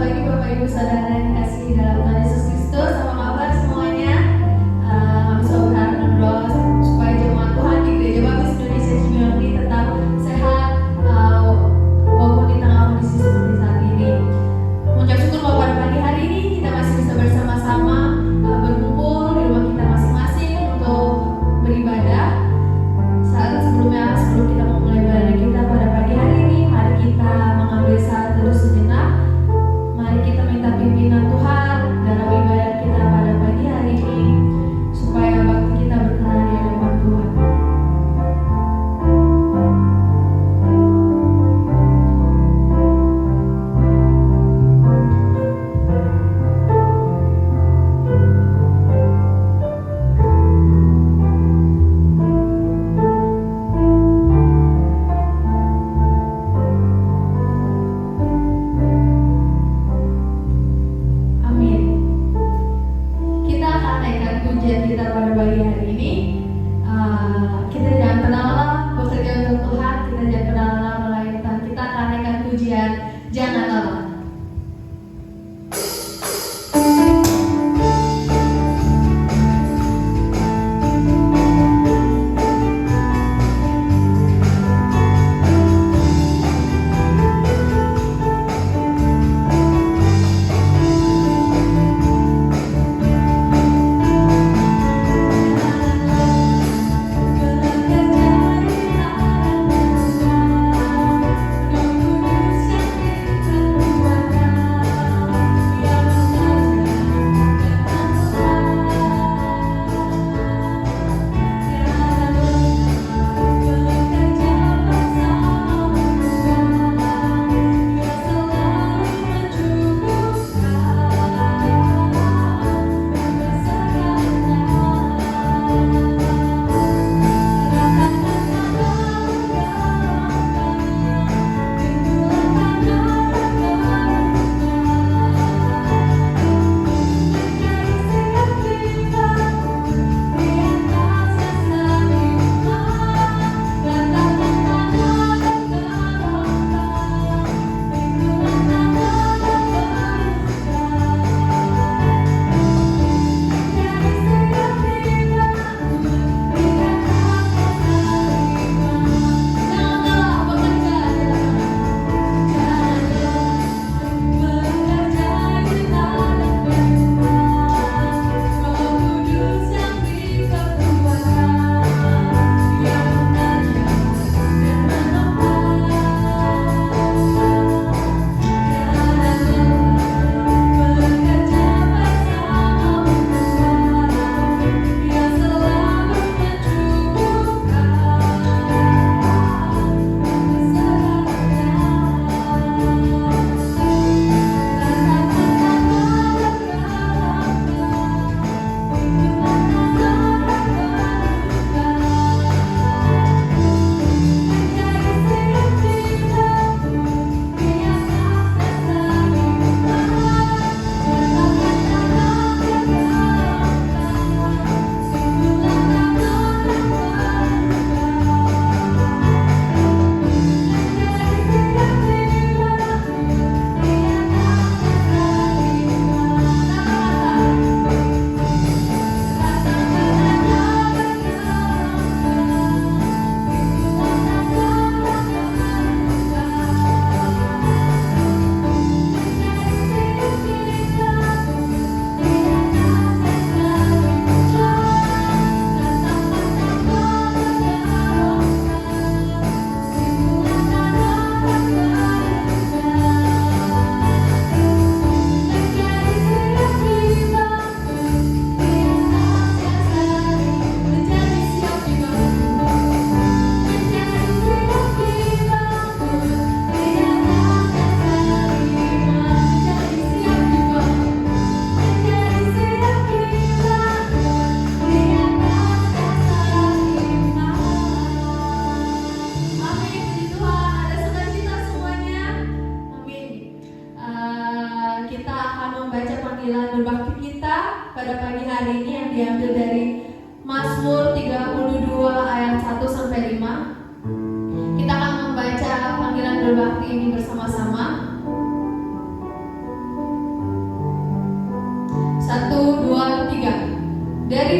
pagi Bapak Ibu Saudara yang dikasihi dalam Tuhan Yesus Kristus. Apa kabar semuanya? Kami selalu berharap dan berdoa supaya jemaat Tuhan di Gereja Baptis Indonesia Cibinong tetap sehat walaupun di tengah kondisi seperti saat ini. Mengucap syukur bahwa pada pagi hari ini kita masih bisa bersama-sama berkumpul di rumah kita masing-masing untuk beribadah. Sebelum kita memulai ibadah kita pada pagi hari ini, mari kita mengambil saat teduh sejenak. Mari kita minta pimpinan Tuhan dalam ibadah kita pada pagi hari ini, supaya bakti kita berkenan di hadapan Tuhan.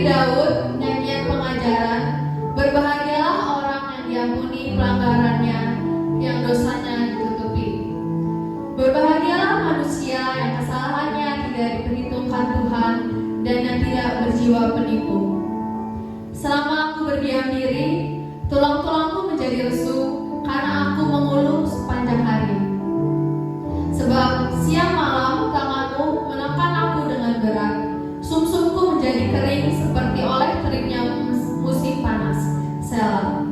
dari Daud, nyanyian pengajaran, berbahagialah orang yang diampuni pelanggarannya, yang dosanya ditutupi. Berbahagialah manusia yang kesalahannya tidak diperhitungkan Tuhan dan yang tidak berjiwa penipu. Selama aku berdiam diri, tulang-tulangku menjadi lesu karena aku mengeluh sepanjang hari. Sebab siang malam tanganmu menekan aku dengan berat, sumsumku menjadi kering seperti oleh terimnya musim panas. Selah.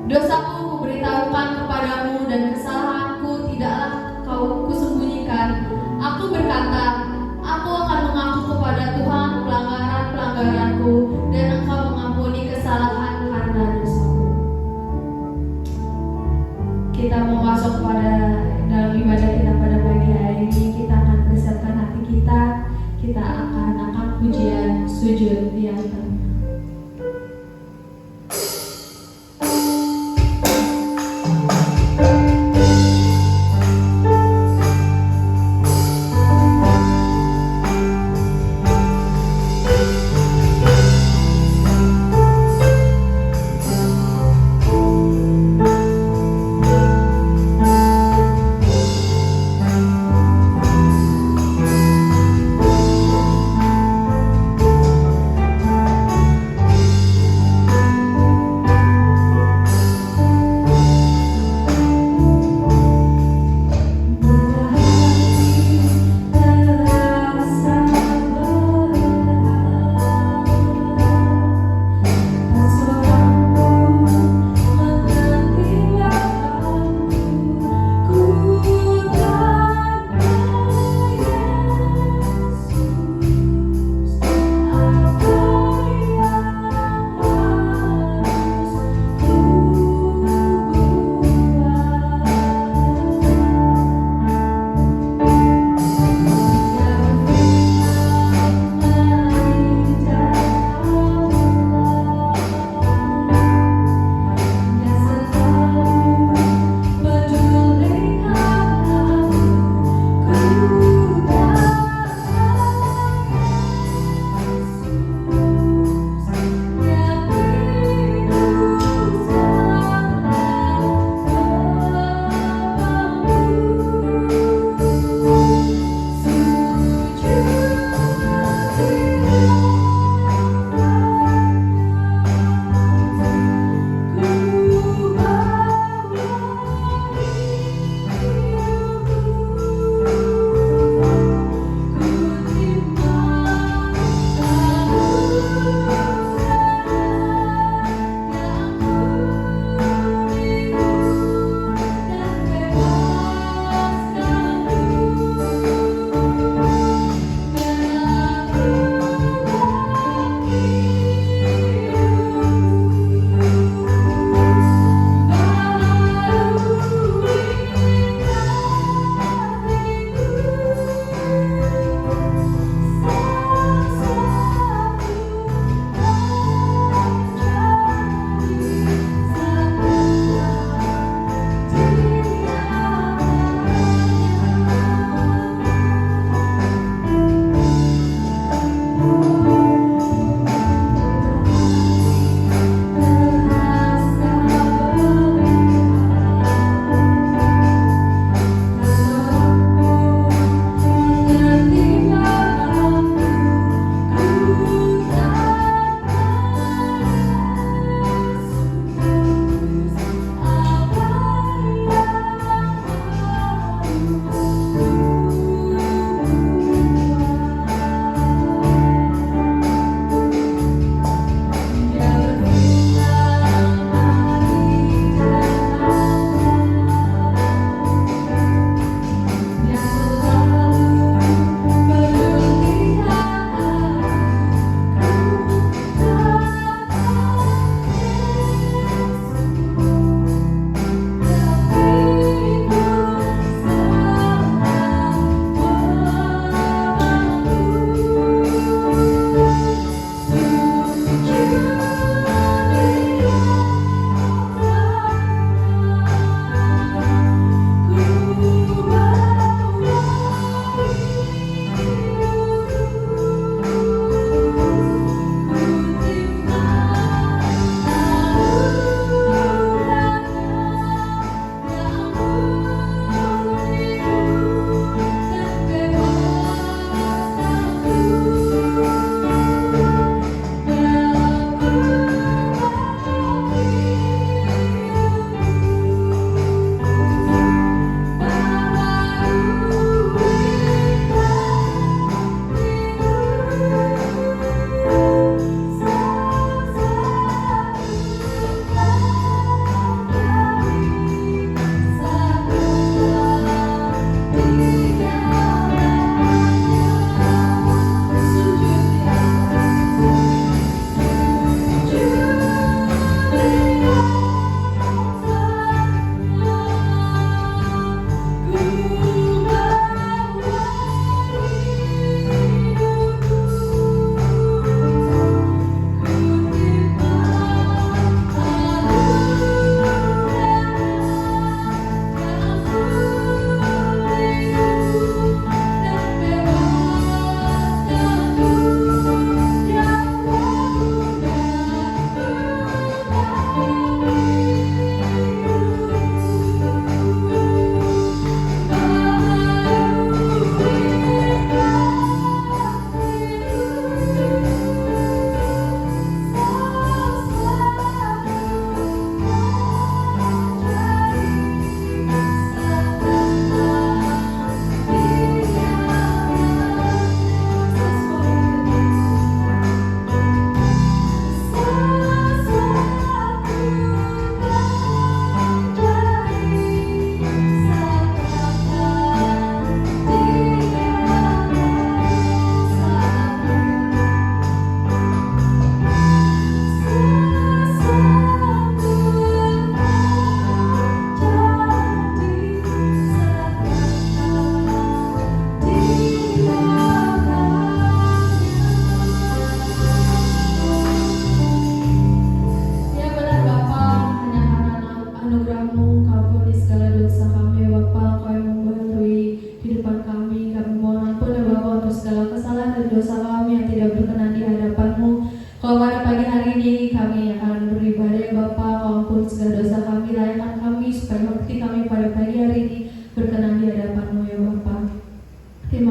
Dosaku kuberitahukan kepadamu dan kesalahanku tidaklah kau kusembunyikan. Aku berkata, aku akan mengaku kepada Tuhan pelanggaran-pelanggaranku dan Engkau mengampuni kesalahan karena dosaku.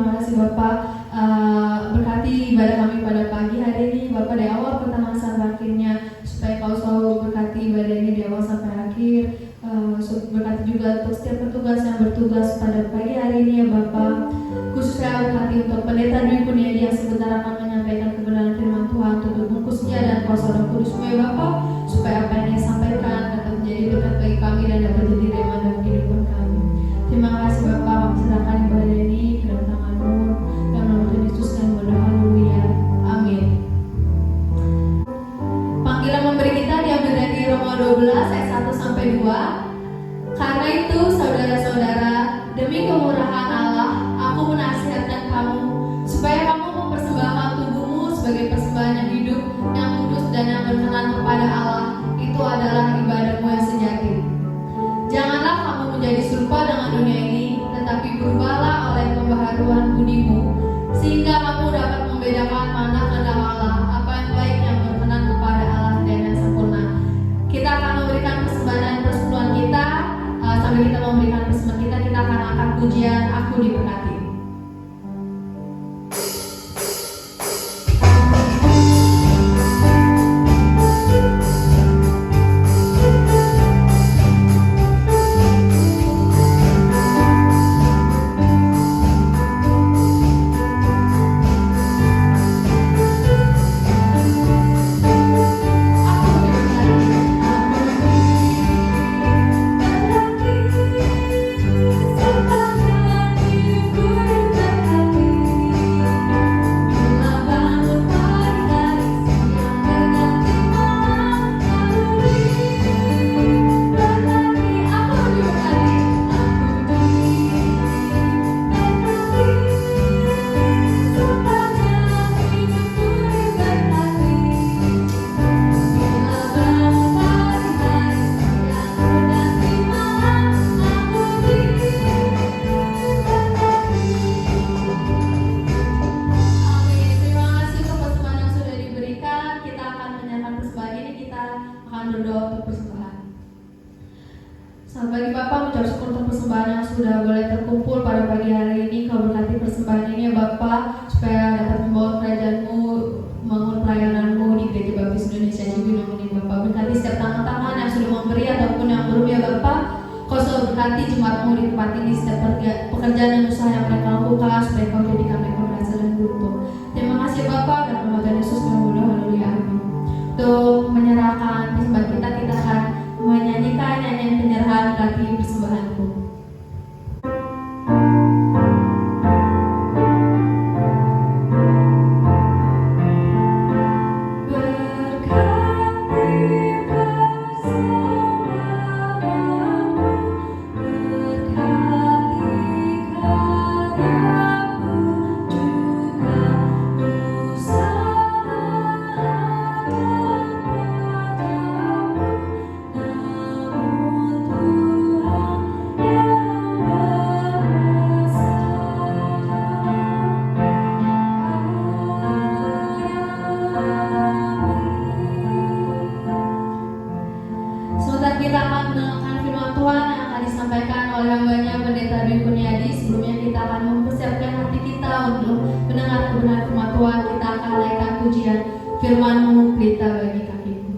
Terima kasih Bapak, berkati ibadah kami pada pagi hari ini Bapak, dari awal pertengahan sampai akhirnya, supaya Kau selalu berkati ibadah ini dari awal sampai akhir. Berkati juga untuk setiap petugas yang bertugas pada pagi hari ini ya Bapak. Khususnya berkati untuk Pendeta Dwi Kurniadi yang sebentar akan menyampaikan kebenaran firman Tuhan, untuk bungkusnya dan kuasa Roh Kudus-Mu ya Bapak, supaya apa yang dia sampaikan dapat menjadi berkat bagi kami dan dapat jadi rema dalam kehidupan kami. Terima kasih Bapak, kami serahkan ibadah ini ke dalam tangan-Mu, dalam nama Tuhan Yesus kami berdoa, haleluya, amin. Panggilan memberi kita diambil dari Roma 12 ayat 1 sampai 2. Karena itu saudara-saudara, demi kemurahan Allah, aku menasihatkan kamu supaya kamu mempersembahkan tubuhmu sebagai persembahan yang hidup, yang kudus dan yang berkenan kepada Allah. Itu adalah ibadahmu yang sejati. Janganlah kamu menjadi serupa dengan dunia ini, tetapi berubahlah oleh pembaharuan budimu, sehingga kamu dapat membedakan mana kehendak Allah, apa yang baik, yang berkenan kepada Allah dan yang sempurna. Kita akan memberikan persembahan dan persekutuan kita. Sambil kita memberikan persembahan kita akan angkat pujian Aku Diberkati. Sudah boleh terkumpul pada pagi hari ini, Kau berkati persembahan ini ya Bapak, supaya dapat membawa kerajaan-Mu, membangun pelayanan-Mu di Gereja Baptis Indonesia Cibinong ini Bapak. Berkati setiap tangan-tangan yang sudah memberi ataupun yang belum ya Bapak. Kau selalu berkati jemaat-Mu di tempat ini, setiap pekerjaan dan usaha yang mereka lakukan, supaya Kau jadikan mereka berhasil dan beruntung. Terima kasih Bapak, dan nama Tuhan Yesus kami berdoa, haleluya, amin. Untuk menyerahkan persembahan kita akan menyanyikan nyanyian penyerahan berkati persembahan-Ku. Kita akan mendengarkan firman Tuhan yang akan disampaikan oleh hambanya Pendeta Dwi Kurniadi. Sebelumnya kita akan mempersiapkan hati kita untuk mendengar kebenaran firman Tuhan. Kita akan naikkan pujian firman-Mu, pelita bagi kakiku.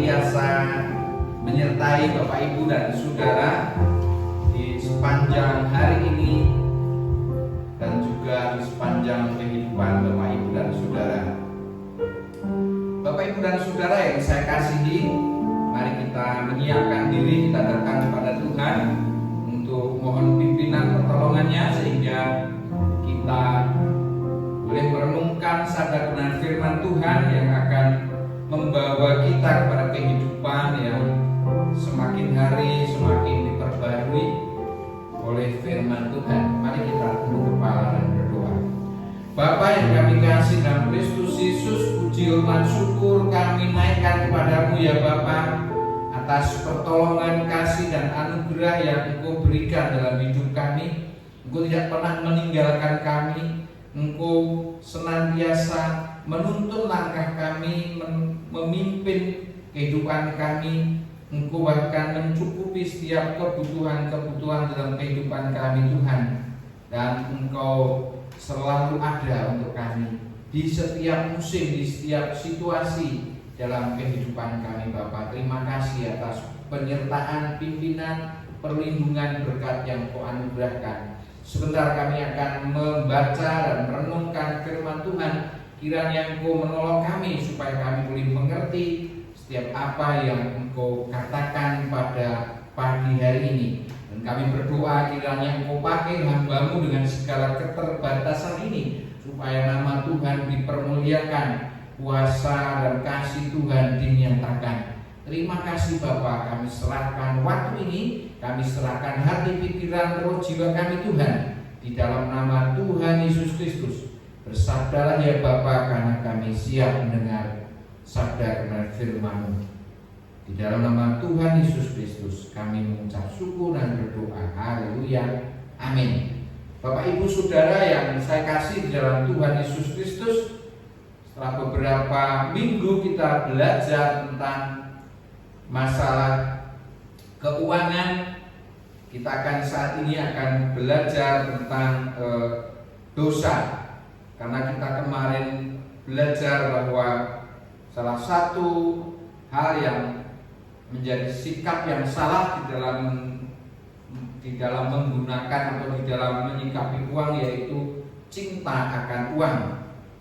senantiasa menyertai Bapak Ibu dan Saudara di sepanjang hari ini dan juga di sepanjang kehidupan Bapak Ibu dan Saudara. Bapak Ibu dan Saudara yang saya kasihi, mari kita menyiapkan diri, kita datang kepada Tuhan untuk mohon pimpinan pertolongannya sehingga kita boleh merenungkan sabda kebenaran firman Tuhan yang akan membawa kita kepada kehidupan yang semakin hari semakin diperbarui oleh firman Tuhan. Mari kita tunduk kepala dan berdoa. Bapa yang kami kasih dalam Kristus Yesus, puji hormat syukur kami naikkan kepadamu ya Bapa, atas pertolongan, kasih dan anugerah yang Engkau berikan dalam hidup kami. Engkau tidak pernah meninggalkan kami. Engkau senantiasa menuntun langkah kami, memimpin kehidupan kami. Engkau bahkan mencukupi setiap kebutuhan-kebutuhan dalam kehidupan kami Tuhan. Dan Engkau selalu ada untuk kami di setiap musim, di setiap situasi dalam kehidupan kami Bapa. Terima kasih atas penyertaan, pimpinan, perlindungan, berkat yang Kau anugerahkan. Sebentar kami akan membaca dan merenungkan firman Tuhan. Kiranya Engkau menolong kami supaya kami boleh mengerti setiap apa yang Engkau katakan pada pagi hari ini. Dan kami berdoa kiranya Engkau pakai hamba-Mu dengan segala keterbatasan ini supaya nama Tuhan dipermuliakan, kuasa dan kasih Tuhan dinyatakan. Terima kasih Bapa, kami serahkan waktu ini, kami serahkan hati, pikiran, roh, jiwa kami Tuhan, di dalam nama Tuhan Yesus Kristus. Bersabdalah ya Bapa, karena kami siap mendengar sabda kebenaran firman-Mu. Di dalam nama Tuhan Yesus Kristus kami mengucap syukur dan berdoa. Haleluya. Amin. Bapak Ibu Saudara yang saya kasih di dalam Tuhan Yesus Kristus, setelah beberapa minggu kita belajar tentang masalah keuangan, kita akan saat ini akan belajar tentang dosa. Karena kita kemarin belajar bahwa salah satu hal yang menjadi sikap yang salah di dalam menggunakan atau di dalam menyikapi uang yaitu cinta akan uang.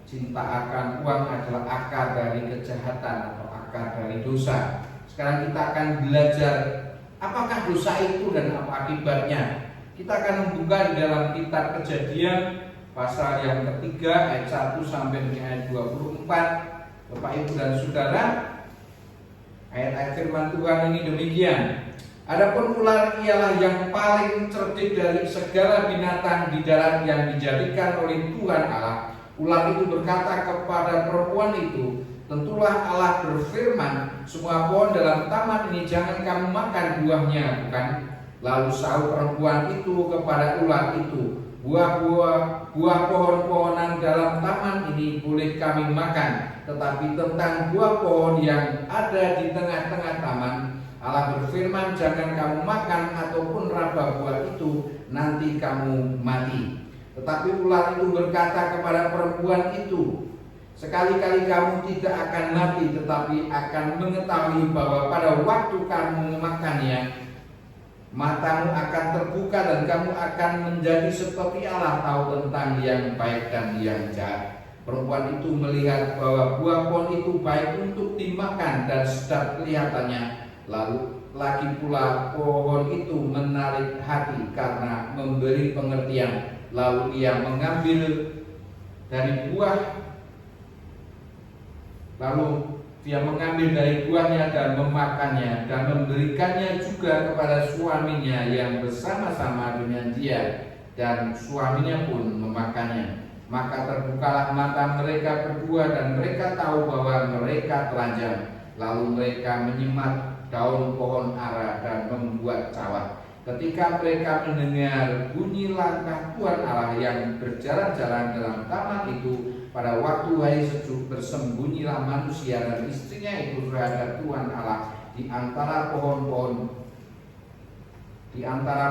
Cinta akan uang adalah akar dari kejahatan atau akar dari dosa. Sekarang kita akan belajar apakah dosa itu dan apa akibatnya. Kita akan membuka di dalam kitab Kejadian pasal yang ketiga ayat 1 sampai dengan ayat 24. Bapak Ibu dan Saudara, ayat-ayat firman Tuhan ini demikian. Adapun ular ialah yang paling cerdik dari segala binatang di darat yang dijadikan oleh Tuhan Allah. Ular itu berkata kepada perempuan itu, tentulah Allah berfirman, semua pohon dalam taman ini jangan kamu makan buahnya, bukan? Lalu sahut perempuan itu kepada ular itu, buah pohon-pohonan dalam taman ini boleh kami makan, tetapi tentang buah pohon yang ada di tengah-tengah taman, Allah berfirman, jangan kamu makan ataupun raba buah itu, nanti kamu mati. Tetapi ular itu berkata kepada perempuan itu, sekali-kali kamu tidak akan mati, tetapi akan mengetahui bahwa pada waktu kamu memakannya, matamu akan terbuka dan kamu akan menjadi seperti Allah, tahu tentang yang baik dan yang jahat. Perempuan itu melihat bahwa buah pohon itu baik untuk dimakan dan sedap kelihatannya. Lalu lagi pula pohon itu menarik hati karena memberi pengertian. Lalu ia mengambil dari buahnya dan memakannya dan memberikannya juga kepada suaminya yang bersama-sama dengan dia, dan suaminya pun memakannya. Maka terbukalah mata mereka berdua dan mereka tahu bahwa mereka telanjang. Lalu mereka menyemat daun pohon ara dan membuat cawat. Ketika mereka mendengar bunyi langkah Tuhan Allah yang berjalan-jalan dalam taman itu, pada waktu hari sejuk bersembunyilah manusia dan istrinya itu terhadap Tuhan Allah di antara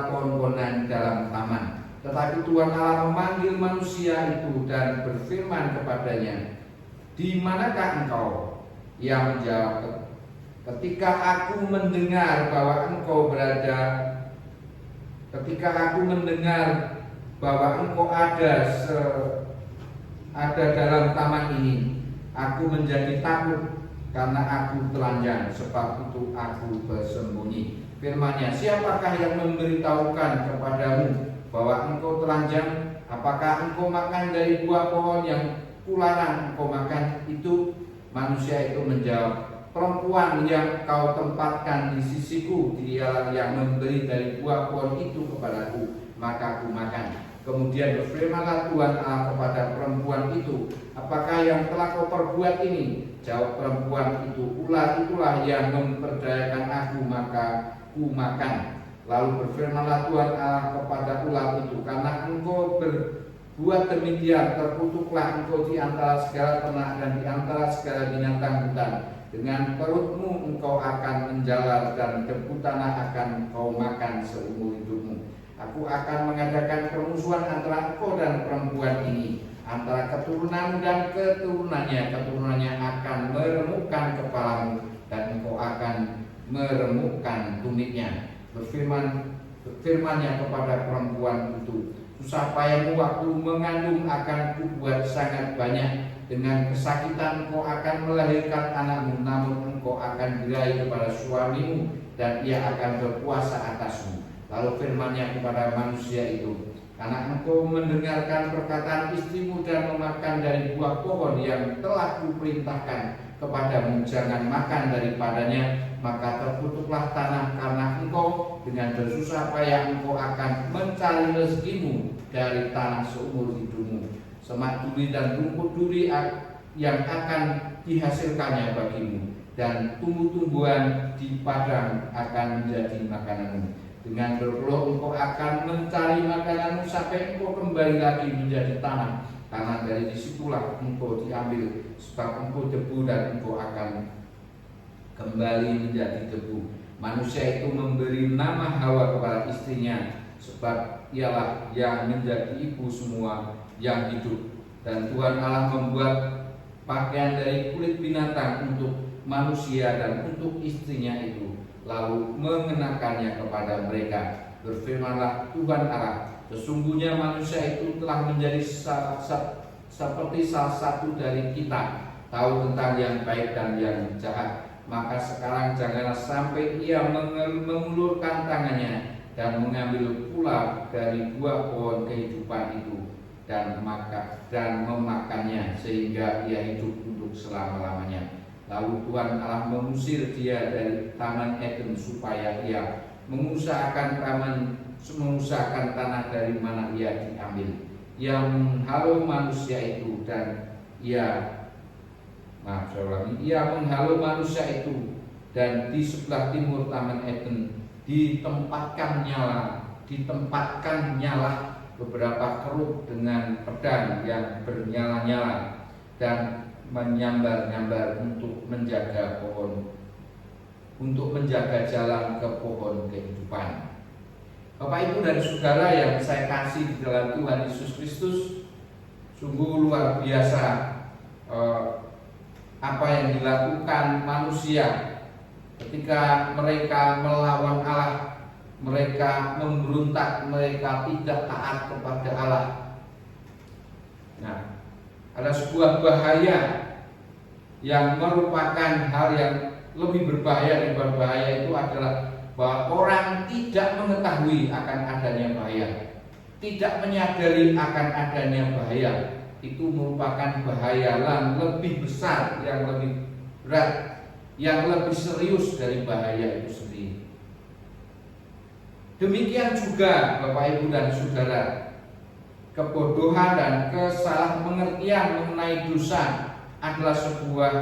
pohon-pohonan dalam taman. Tetapi Tuhan Allah memanggil manusia itu dan berfirman kepadanya, di manakah engkau? Ia menjawab, Ketika aku mendengar bahwa engkau ada dalam taman ini, aku menjadi takut karena aku telanjang, sebab itu aku bersembunyi. Firman-Nya, siapakah yang memberitahukan kepadamu bahwa engkau telanjang? Apakah engkau makan dari buah pohon yang kularang engkau makan? Itu manusia itu menjawab, perempuan yang kau tempatkan di sisiku, dialah yang memberi dari buah pohon itu kepadaku, maka aku makan. Kemudian berfirmanlah Tuhan Allah kepada perempuan itu, apakah yang telah kau perbuat ini? Jawab perempuan itu, ular itulah yang memperdayakan aku, maka ku makan. Lalu berfirmanlah Tuhan Allah kepada ular itu, karena engkau berbuat demikian, terkutuklah engkau di antara segala ternak dan di antara segala binatang hutan. Dengan perutmu engkau akan menjalar, dan debu tanah akan kau makan seumur hidupmu. Aku akan mengadakan permusuhan antara engkau dan perempuan ini, antara keturunan dan keturunannya. Keturunannya akan meremukkan kepalamu, dan engkau akan meremukkan tumitnya. Berfirman-Nya kepada perempuan itu, susah payahmu waktu mengandung akan kubuat sangat banyak. Dengan kesakitan engkau akan melahirkan anakmu, namun engkau akan birahi kepada suamimu, dan ia akan berkuasa atasmu. Lalu firman-Nya kepada manusia itu, karena engkau mendengarkan perkataan istrimu dan memakan dari buah pohon yang telah kuperintahkan kepadamu, jangan makan daripadanya, maka terkutuklah tanah karena engkau. Dengan bersusah payah engkau akan mencari rezekimu dari tanah seumur hidupmu. Semak duri dan rumput duri yang akan dihasilkannya bagimu, dan tumbuh-tumbuhan di padang akan menjadi makananmu. Dengan berpeluh engkau akan mencari makananmu sampai engkau kembali lagi menjadi tanah, karena dari disitulah engkau diambil, sebab engkau debu dan engkau akan kembali menjadi debu. Manusia itu memberi nama Hawa kepada istrinya, sebab ialah yang menjadi ibu semua yang hidup. Dan Tuhan Allah membuat pakaian dari kulit binatang untuk manusia dan untuk istrinya itu, lalu mengenakannya kepada mereka. Berfirmanlah Tuhan Allah, sesungguhnya manusia itu telah menjadi seperti salah satu dari kita, tahu tentang yang baik dan yang jahat. Maka sekarang janganlah sampai ia mengulurkan tangannya dan mengambil pula dari buah pohon kehidupan itu dan memakannya, sehingga ia hidup untuk selama-lamanya. Lalu Tuhan Allah mengusir dia dari taman Eden, supaya ia mengusahakan tanah dari mana ia diambil. Ia menghalau manusia itu, dan ia menghalau manusia itu, dan di sebelah timur taman Eden ditempatkan nyala beberapa keruk dengan pedang yang bernyala-nyala dan menyambar-nyambar untuk menjaga jalan ke pohon kehidupan. Bapak, Ibu, dan Saudara yang saya kasih di dalam Tuhan Yesus Kristus, sungguh luar biasa apa yang dilakukan manusia ketika mereka melawan Allah, mereka memberontak, mereka tidak taat kepada Allah. Nah, ada sebuah bahaya yang merupakan hal yang lebih berbahaya daripada bahaya itu adalah bahwa orang tidak mengetahui akan adanya bahaya, tidak menyadari akan adanya bahaya. Itu merupakan bahaya yang lebih besar, yang lebih berat, yang lebih serius dari bahaya itu sendiri. Demikian juga Bapak, Ibu, dan Saudara, kebodohan dan kesalahpengertian mengenai dosa adalah sebuah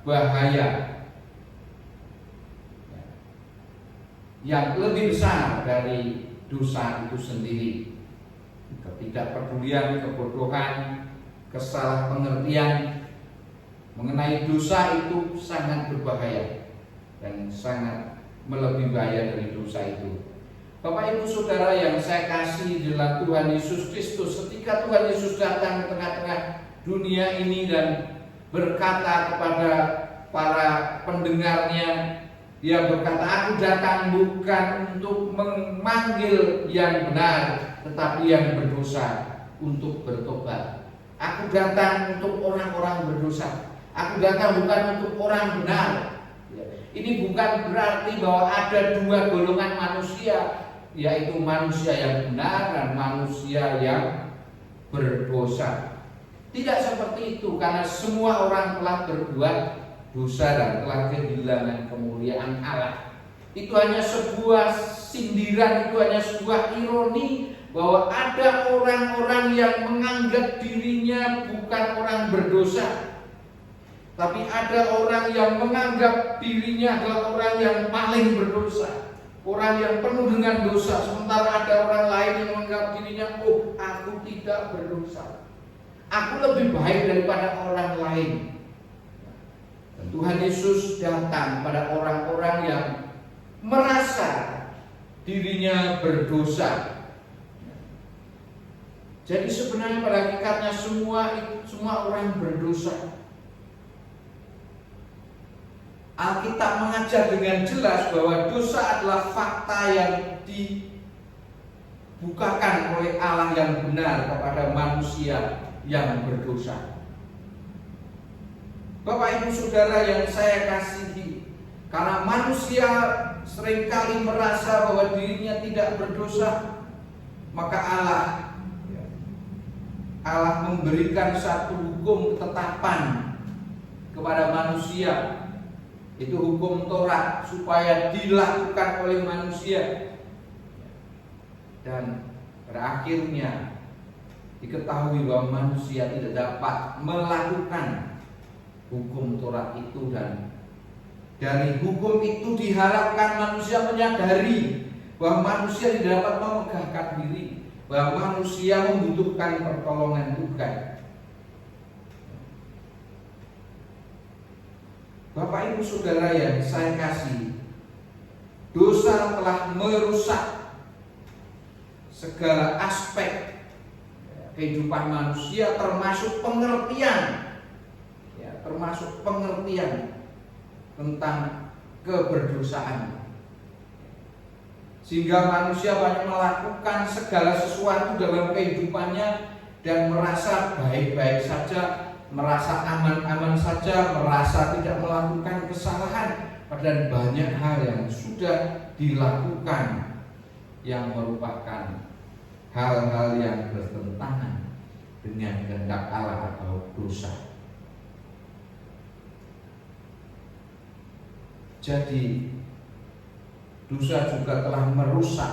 bahaya yang lebih besar dari dosa itu sendiri. Ketidakpedulian, kebodohan, kesalahpengertian mengenai dosa itu sangat berbahaya dan sangat melebihi bahaya dari dosa itu. Bapak, Ibu, Saudara yang saya kasih dalam Tuhan Yesus Kristus, ketika Tuhan Yesus datang ke tengah-tengah dunia ini dan berkata kepada para pendengarnya, Dia berkata, aku datang bukan untuk memanggil yang benar, tetapi yang berdosa untuk bertobat. Aku datang untuk orang-orang berdosa. Aku datang bukan untuk orang benar. Ini bukan berarti bahwa ada dua golongan manusia, yaitu manusia yang benar dan manusia yang berdosa. Tidak seperti itu, karena semua orang telah berbuat dosa dan telah kehilangan kemuliaan Allah. Itu hanya sebuah sindiran, itu hanya sebuah ironi bahwa ada orang-orang yang menganggap dirinya bukan orang berdosa, tapi ada orang yang menganggap dirinya adalah orang yang paling berdosa, orang yang penuh dengan dosa. Sementara ada orang lain yang menganggap dirinya, oh, aku tidak berdosa, aku lebih baik daripada orang lain. Dan Tuhan Yesus datang pada orang-orang yang merasa dirinya berdosa. Jadi sebenarnya pada hakikatnya semua orang berdosa. Alkitab mengajar dengan jelas bahwa dosa adalah fakta yang dibukakan oleh Allah yang benar kepada manusia yang berdosa. Bapak Ibu Saudara yang saya kasihi, karena manusia seringkali merasa bahwa dirinya tidak berdosa, maka Allah memberikan satu hukum ketetapan kepada manusia. Itu hukum Taurat, supaya dilakukan oleh manusia. Dan pada akhirnya diketahui bahwa manusia tidak dapat melakukan hukum Taurat itu, dan dari hukum itu diharapkan manusia menyadari bahwa manusia tidak dapat memegahkan diri, bahwa manusia membutuhkan pertolongan Tuhan. Bapak Ibu Saudara yang saya kasih, dosa telah merusak segala aspek kehidupan manusia, termasuk pengertian tentang keberdosaan. Sehingga manusia banyak melakukan segala sesuatu dalam kehidupannya dan merasa baik-baik saja, merasa aman-aman saja, merasa tidak melakukan kesalahan. Padahal banyak hal yang sudah dilakukan yang merupakan hal-hal yang bertentangan dengan kehendak Allah atau dosa. Jadi dosa juga telah merusak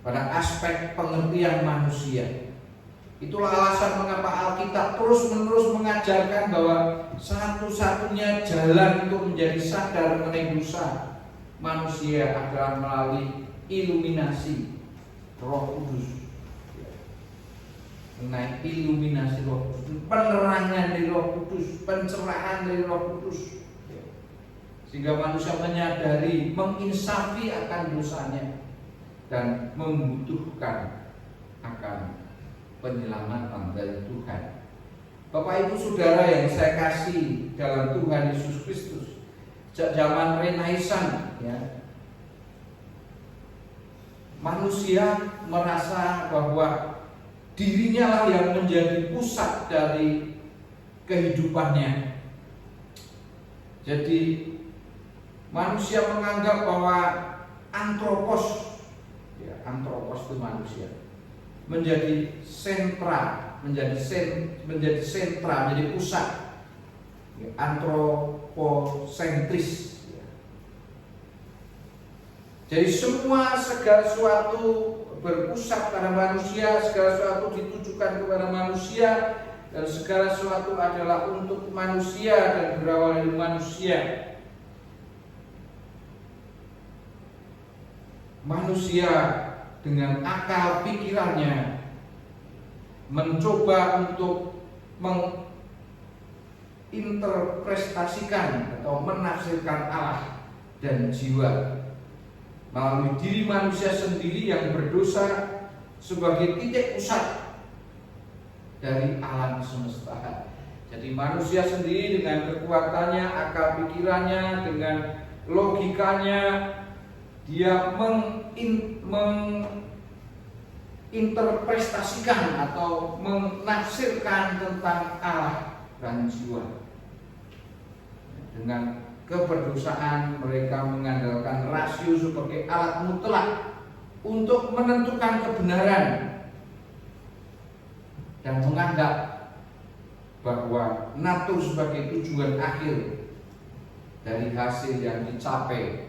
pada aspek pengertian manusia. Itulah alasan mengapa Alkitab terus-menerus mengajarkan bahwa satu-satunya jalan untuk menjadi sadar mengenai dosa manusia adalah melalui iluminasi Roh Kudus. Mengenai iluminasi Roh Kudus, penerangan dari Roh Kudus, pencerahan dari Roh Kudus, sehingga manusia menyadari, menginsafi akan dosanya dan membutuhkan akan penyelamatan dari Tuhan. Bapak Ibu Saudara yang saya kasih dalam Tuhan Yesus Kristus, sejak zaman Renaisan, manusia merasa bahwa dirinya lah yang menjadi pusat dari kehidupannya. Jadi manusia menganggap bahwa antropos itu manusia menjadi sentra, menjadi pusat, antroposentris. Jadi segala sesuatu berpusat pada manusia, segala sesuatu ditujukan kepada manusia, dan segala sesuatu adalah untuk manusia dan berawal dari manusia. Manusia dengan akal pikirannya mencoba untuk menginterpretasikan atau menafsirkan Allah dan jiwa melalui diri manusia sendiri yang berdosa sebagai titik pusat dari alam semesta. Jadi manusia sendiri dengan kekuatannya, akal pikirannya, dengan logikanya, dia menginterpretasikan atau menafsirkan tentang Allah dan jiwa. Dengan keberdosaan mereka mengandalkan rasio sebagai alat mutlak untuk menentukan kebenaran dan menganggap bahwa natur sebagai tujuan akhir dari hasil yang dicapai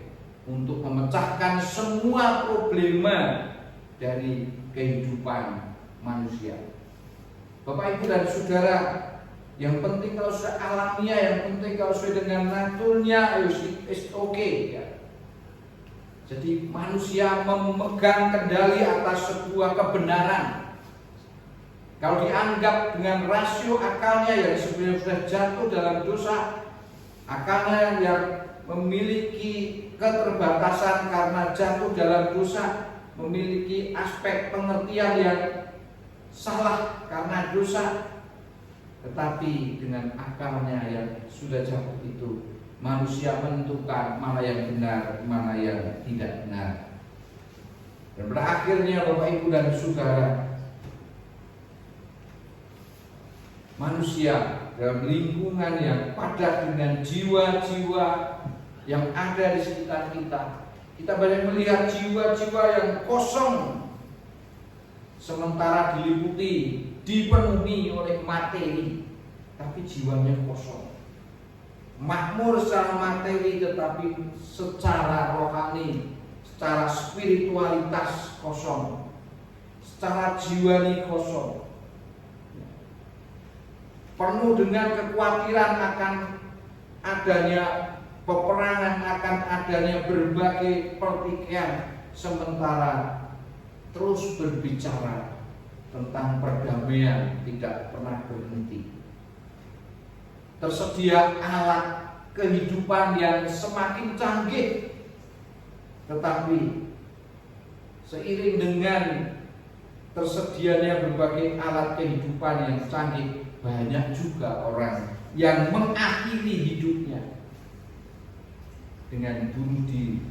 untuk memecahkan semua problema dari kehidupan manusia. Bapak, Ibu, dan Saudara, yang penting kalau sudah alamiah, yang penting kalau sudah dengan naturnya, it's okay ya. Jadi manusia memegang kendali atas sebuah kebenaran. Kalau dianggap dengan rasio akalnya yang sebenarnya sudah jatuh dalam dosa, akalnya yang memiliki keterbatasan karena jatuh dalam dosa, memiliki aspek pengertian yang salah karena dosa, tetapi dengan akalnya yang sudah jatuh itu, manusia menentukan mana yang benar, mana yang tidak benar. Dan pada akhirnya Bapak, Ibu, dan Saudara, manusia dalam lingkungan yang padat dengan jiwa-jiwa yang ada di sekitar kita, kita banyak melihat jiwa-jiwa yang kosong, sementara dipenuhi oleh materi, tapi jiwanya kosong. Makmur secara materi, tetapi secara rohani, secara spiritualitas kosong, secara jiwani kosong. Penuh dengan kekhawatiran akan adanya peperangan, akan adanya berbagai pertikaian, sementara terus berbicara tentang perdamaian tidak pernah berhenti. Tersedia alat kehidupan yang semakin canggih, tetapi seiring dengan tersedianya berbagai alat kehidupan yang canggih, banyak juga orang yang mengakhiri hidupnya dengan bunuh diri.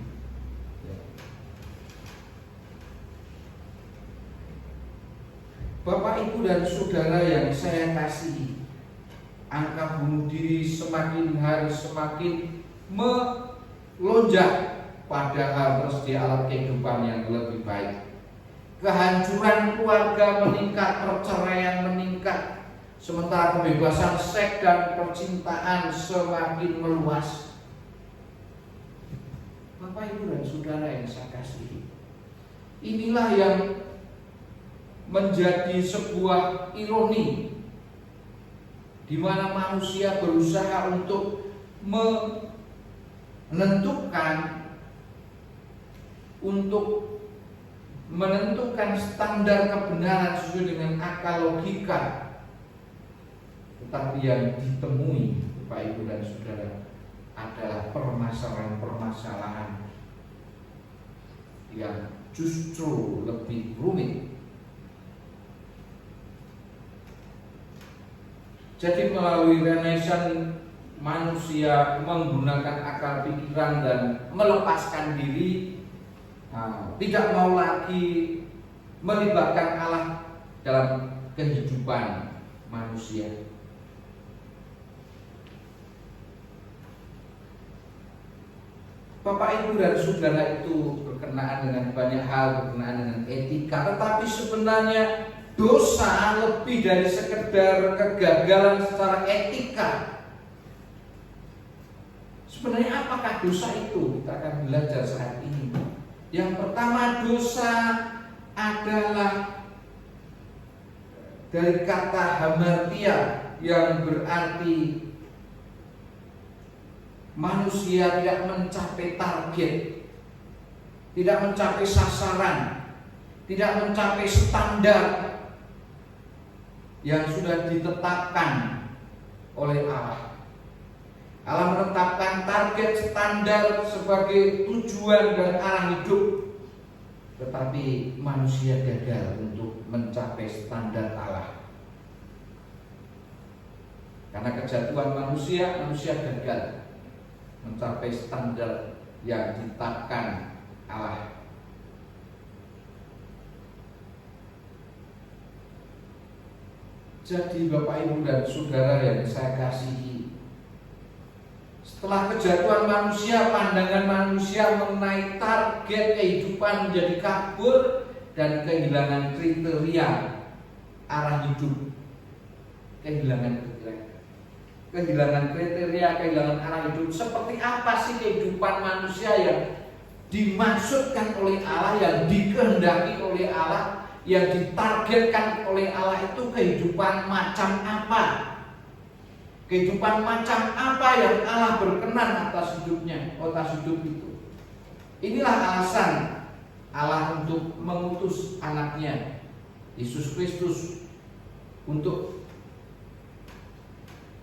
Bapak, Ibu, dan Saudara yang saya kasihi, angka bunuh diri semakin hari semakin melonjak, padahal tersedia alat kehidupan yang lebih baik. Kehancuran keluarga meningkat, perceraian meningkat, sementara kebebasan seks dan percintaan semakin meluas. Bapak, Ibu, dan Saudara yang saya kasihi, inilah yang menjadi sebuah ironi, di mana manusia berusaha untuk menentukan standar kebenaran sesuai dengan akal logika, tetapi yang ditemui, Bapak, Ibu, dan Saudara, adalah permasalahan-permasalahan yang justru lebih rumit. Jadi melalui Renaissance, manusia menggunakan akal pikiran dan melepaskan diri, tidak mau lagi melibatkan Allah dalam kehidupan manusia. Bapak, Ibu, dan Saudara, itu berkenaan dengan banyak hal, berkenaan dengan etika, tetapi sebenarnya dosa lebih dari sekedar kegagalan secara etika. Sebenarnya apakah dosa itu? Kita akan belajar saat ini. Yang pertama, dosa adalah dari kata hamartia yang berarti manusia tidak mencapai target, tidak mencapai sasaran, tidak mencapai standar yang sudah ditetapkan oleh Allah. Allah menetapkan target standar sebagai tujuan dan arah hidup, tetapi manusia gagal untuk mencapai standar Allah. Karena kejatuhan manusia gagal mencapai standar yang ditetapkan Allah. Jadi Bapak Ibu dan Saudara yang saya kasihi, setelah kejatuhan manusia, pandangan manusia mengenai target kehidupan menjadi kabur dan kehilangan kriteria arah hidup. Kehilangan kriteria, kehilangan arah hidup. Seperti apa sih kehidupan manusia yang dimaksudkan oleh Allah, yang dikehendaki oleh Allah, yang ditargetkan oleh Allah? Itu kehidupan macam apa? Kehidupan macam apa yang Allah berkenan atas hidupnya, atas hidup itu? Inilah alasan Allah untuk mengutus anaknya Yesus Kristus untuk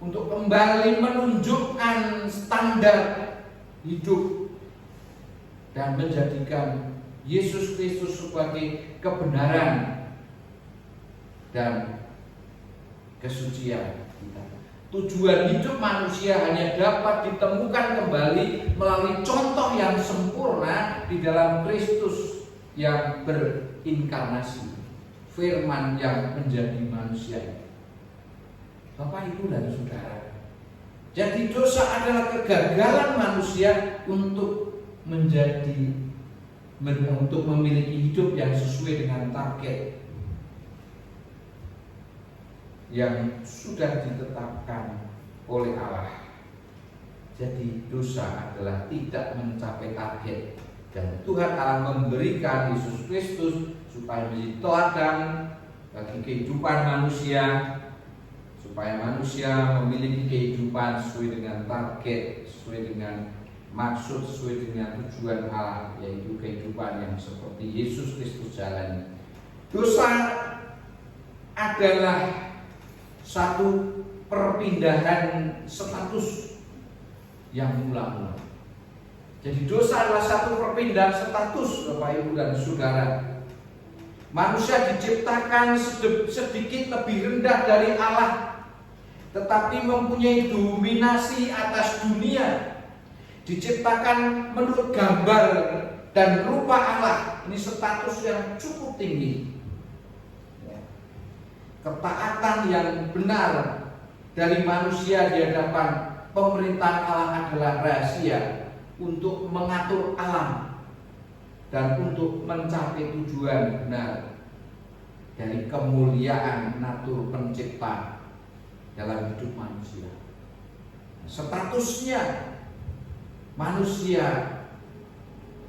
kembali menunjukkan standar hidup dan menjadikan Yesus Kristus sebagai kebenaran dan kesucian kita. Tujuan hidup manusia hanya dapat ditemukan kembali melalui contoh yang sempurna di dalam Kristus yang berinkarnasi, firman yang menjadi manusia. Bapak, Ibu, dan Saudara, jadi dosa adalah kegagalan manusia untuk memiliki hidup yang sesuai dengan target yang sudah ditetapkan oleh Allah. Jadi dosa adalah tidak mencapai target, dan Tuhan Allah memberikan Yesus Kristus supaya menjadi teladan bagi kehidupan manusia, supaya manusia memiliki kehidupan sesuai dengan target, sesuai dengan maksud, sesuai dengan tujuan Allah, yaitu kehidupan yang seperti Yesus Kristus jalani. Dosa adalah satu perpindahan status yang mula-mula. Jadi dosa adalah satu perpindahan status, Bapak, Ibu, dan Saudara. Manusia diciptakan sedikit lebih rendah dari Allah, tetapi mempunyai dominasi atas dunia. Diciptakan menurut gambar dan rupa Allah. Ini status yang cukup tinggi. Ketaatan yang benar dari manusia di hadapan pemerintahan Allah adalah rahasia untuk mengatur alam dan untuk mencapai tujuan benar dari kemuliaan natur pencipta dalam hidup manusia. Statusnya manusia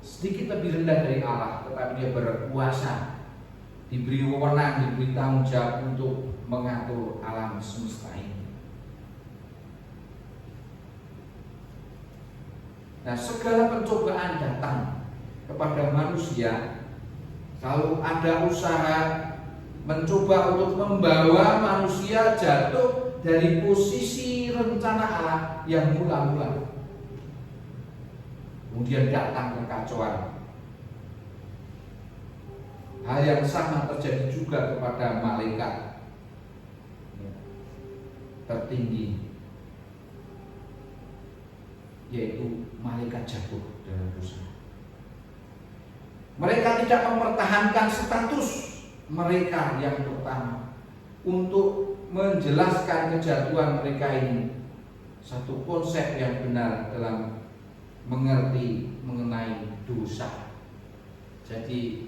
sedikit lebih rendah dari Allah, tetapi dia berkuasa, diberi wewenang, diberi tanggung jawab untuk mengatur alam semesta ini. Nah, segala pencobaan datang kepada manusia, kalau ada usaha mencoba untuk membawa manusia jatuh dari posisi rencana Allah yang mula-mula. Kemudian datang kekacauan. Hal yang sama terjadi juga kepada malaikat tertinggi, yaitu malaikat jatuh dalam dosa. Mereka tidak mempertahankan status mereka yang pertama. Untuk menjelaskan kejatuhan mereka ini, satu konsep yang benar dalam mengerti mengenai dosa. Jadi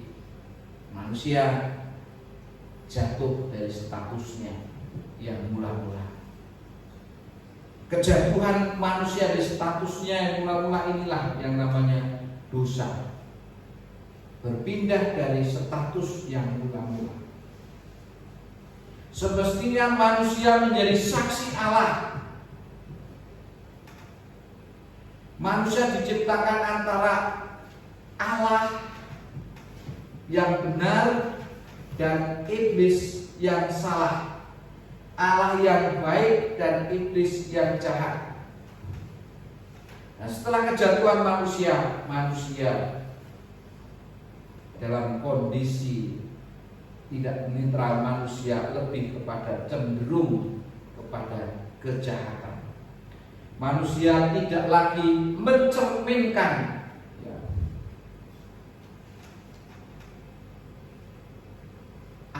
manusia jatuh dari statusnya yang mula-mula. Kejatuhan manusia dari statusnya yang mula-mula inilah yang namanya dosa. Berpindah dari status yang mula-mula. Semestinya manusia menjadi saksi Allah. Manusia diciptakan antara Allah yang benar dan iblis yang salah, Allah yang baik dan iblis yang jahat. Nah, setelah kejatuhan manusia dalam kondisi tidak netral, manusia lebih kepada cenderung kepada kejahatan. Manusia tidak lagi mencerminkan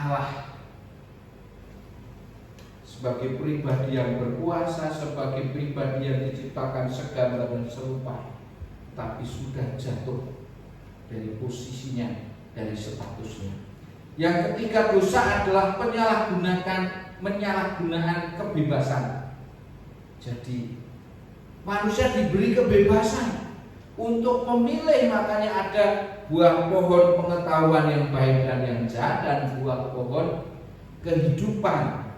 Allah sebagai pribadi yang berkuasa, sebagai pribadi yang diciptakan segambar dan serupa, tapi sudah jatuh dari posisinya, dari statusnya. Yang ketiga, dosa adalah penyalahgunaan kebebasan. Jadi manusia diberi kebebasan untuk memilih, makanya ada buah pohon pengetahuan yang baik dan yang jahat dan buah pohon kehidupan.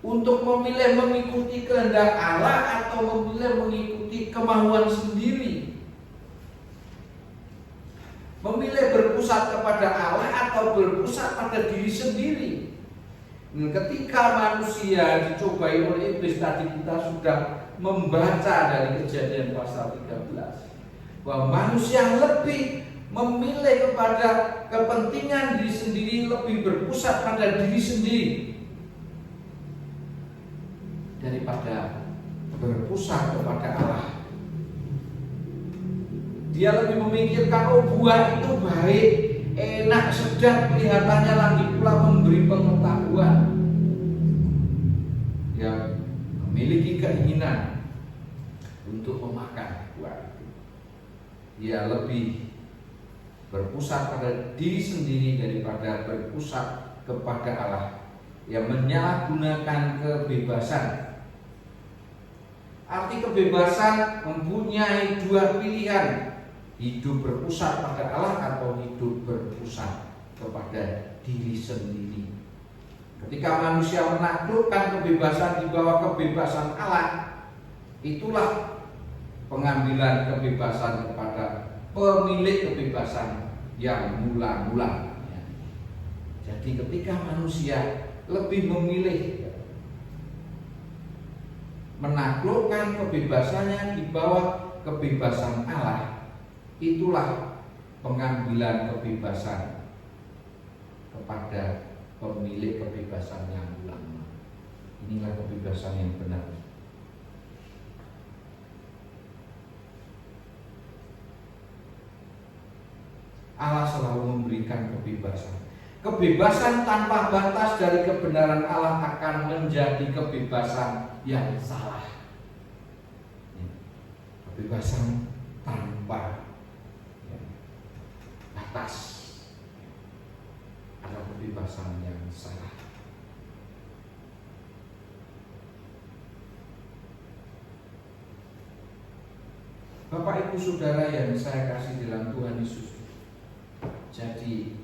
Untuk memilih mengikuti kehendak Allah atau memilih mengikuti kemauan sendiri. Memilih berpusat kepada Allah atau berpusat pada diri sendiri. Ketika manusia dicobai oleh iblis, tadi kita sudah membaca dari Kejadian pasal 13 bahwa manusia lebih memilih kepada kepentingan diri sendiri, lebih berpusat pada diri sendiri daripada berpusat kepada Allah. Dia lebih memikirkan, oh buah itu baik, enak, sedap, kelihatannya lagi pula memberi pengetahuan. Dia memiliki keinginan untuk memakan buah itu. Dia lebih berpusat pada diri sendiri daripada berpusat kepada Allah. Yang menyalahgunakan kebebasan. Arti kebebasan mempunyai dua pilihan, hidup berpusat pada Allah atau hidup berpusat kepada diri sendiri. Ketika manusia menaklukkan kebebasan di bawah kebebasan Allah, itulah pengambilan kebebasan kepada pemilik kebebasan yang mula-mula. Jadi ketika manusia lebih memilih menaklukkan kebebasannya di bawah kebebasan Allah, itulah pengambilan kebebasan kepada pemilik kebebasan yang ulama. Inilah kebebasan yang benar. Allah selalu memberikan kebebasan. Kebebasan tanpa batas dari kebenaran Allah akan menjadi kebebasan yang salah. Kebebasan tanpa batas adalah kebebasan yang salah. Bapak Ibu Saudara yang saya kasih dalam Tuhan Yesus, jadi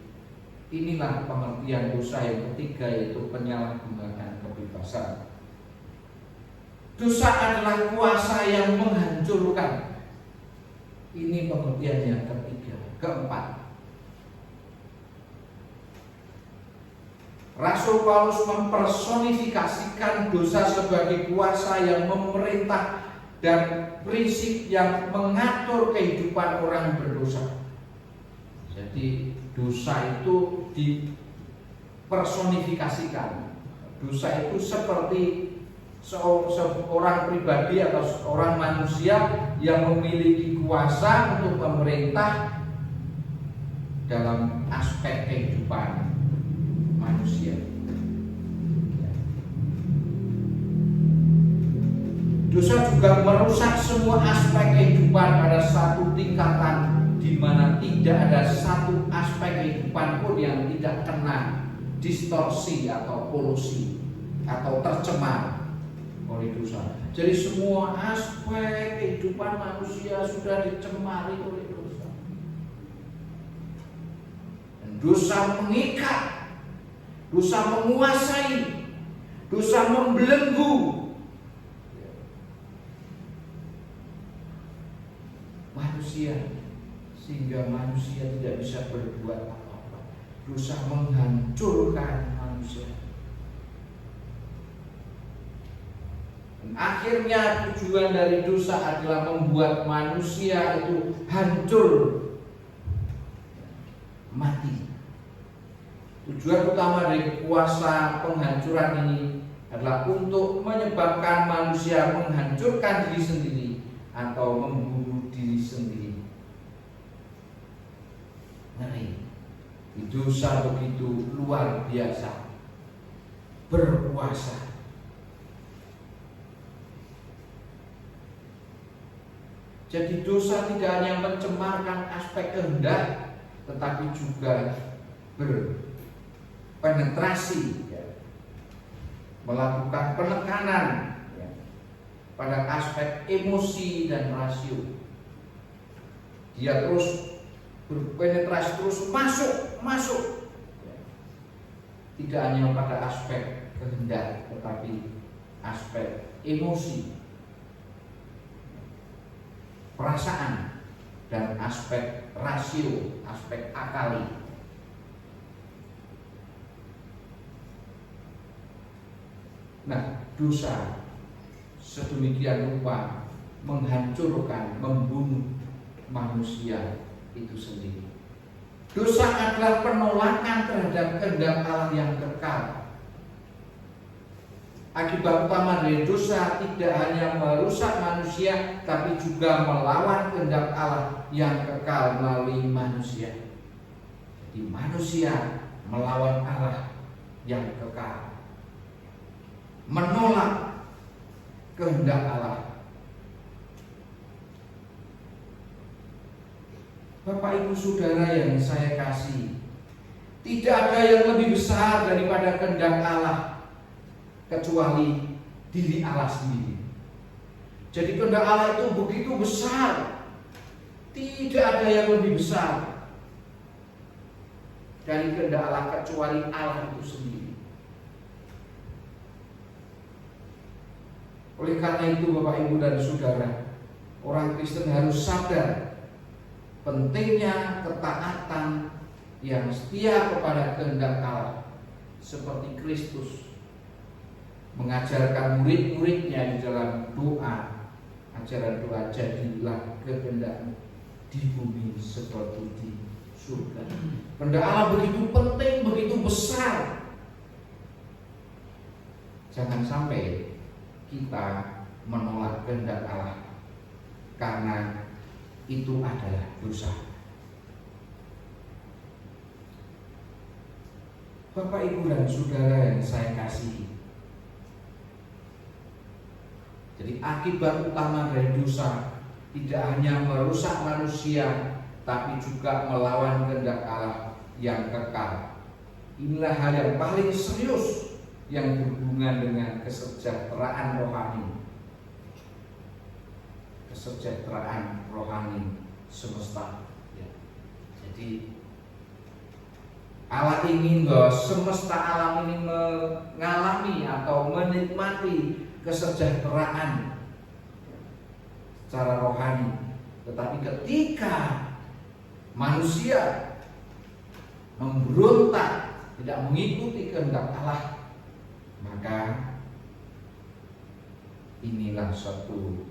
inilah pengertian dosa yang ketiga, yaitu penyalahgunaan kebebasan. Dosa adalah kuasa yang menghancurkan. Ini pengertian yang ketiga. Keempat, Rasul Paulus mempersonifikasikan dosa sebagai kuasa yang memerintah dan prinsip yang mengatur kehidupan orang berdosa. Jadi dosa itu dipersonifikasikan. Dosa itu seperti seorang pribadi atau seorang manusia yang memiliki kuasa untuk memerintah dalam aspek kehidupan manusia. Dosa juga merusak semua aspek kehidupan pada satu tingkatan, di mana tidak ada satu aspek kehidupan pun yang tidak kena distorsi atau polusi atau tercemar oleh dosa. Jadi semua aspek kehidupan manusia sudah dicemari oleh dosa. Dan dosa mengikat, dosa menguasai, dosa membelenggu manusia, sehingga manusia tidak bisa berbuat apa-apa. Dosa menghancurkan manusia. Dan akhirnya tujuan dari dosa adalah membuat manusia itu hancur, mati. Tujuan utama dari kuasa penghancuran ini adalah untuk menyebabkan manusia menghancurkan diri sendiri atau membunuh diri sendiri. Ngeri. Dosa begitu luar biasa, berkuasa. Jadi dosa tidak hanya mencemarkan aspek kehendak, tetapi juga berpenetrasi, ya, melakukan penekanan, ya, pada aspek emosi dan rasio. Dia terus berpenetrasi, terus masuk, ya. Tidak hanya pada aspek kehendak, tetapi aspek emosi, perasaan, dan aspek rasio, aspek akali. Nah, dosa sedemikian rupa menghancurkan, membunuh manusia itu sendiri. Dosa adalah penolakan terhadap kehendak Allah yang kekal. Akibat utama dari dosa tidak hanya merusak manusia, tapi juga melawan kehendak Allah yang kekal melalui manusia. Jadi manusia melawan Allah yang kekal, menolak kehendak Allah. Bapak Ibu Saudara yang saya kasih, tidak ada yang lebih besar daripada kehendak Allah kecuali diri Allah sendiri. Jadi kehendak Allah itu begitu besar, tidak ada yang lebih besar dari kehendak Allah kecuali Allah itu sendiri. Oleh karena itu Bapak Ibu dan Saudara, orang Kristen harus sadar pentingnya ketaatan yang setia kepada kehendak Allah, seperti Kristus mengajarkan murid-muridnya di dalam doa, ajaran doa, jadilah kehendakmu di bumi seperti di surga. Kehendak Allah begitu penting, begitu besar. Jangan sampai kita menolak kehendak Allah karena itu adalah dosa. Bapak, Ibu, dan Saudara yang saya kasihi, jadi akibat utama dari dosa tidak hanya merusak manusia, tapi juga melawan kehendak Allah yang kekal. Inilah hal yang paling serius yang berhubungan dengan kesejahteraan rohani. Kesejahteraan rohani semesta, ya. Jadi Allah ingin bahwa semesta alam ini mengalami atau menikmati kesejahteraan secara rohani. Tetapi ketika manusia memberontak, tidak mengikuti kehendak Allah, maka inilah suatu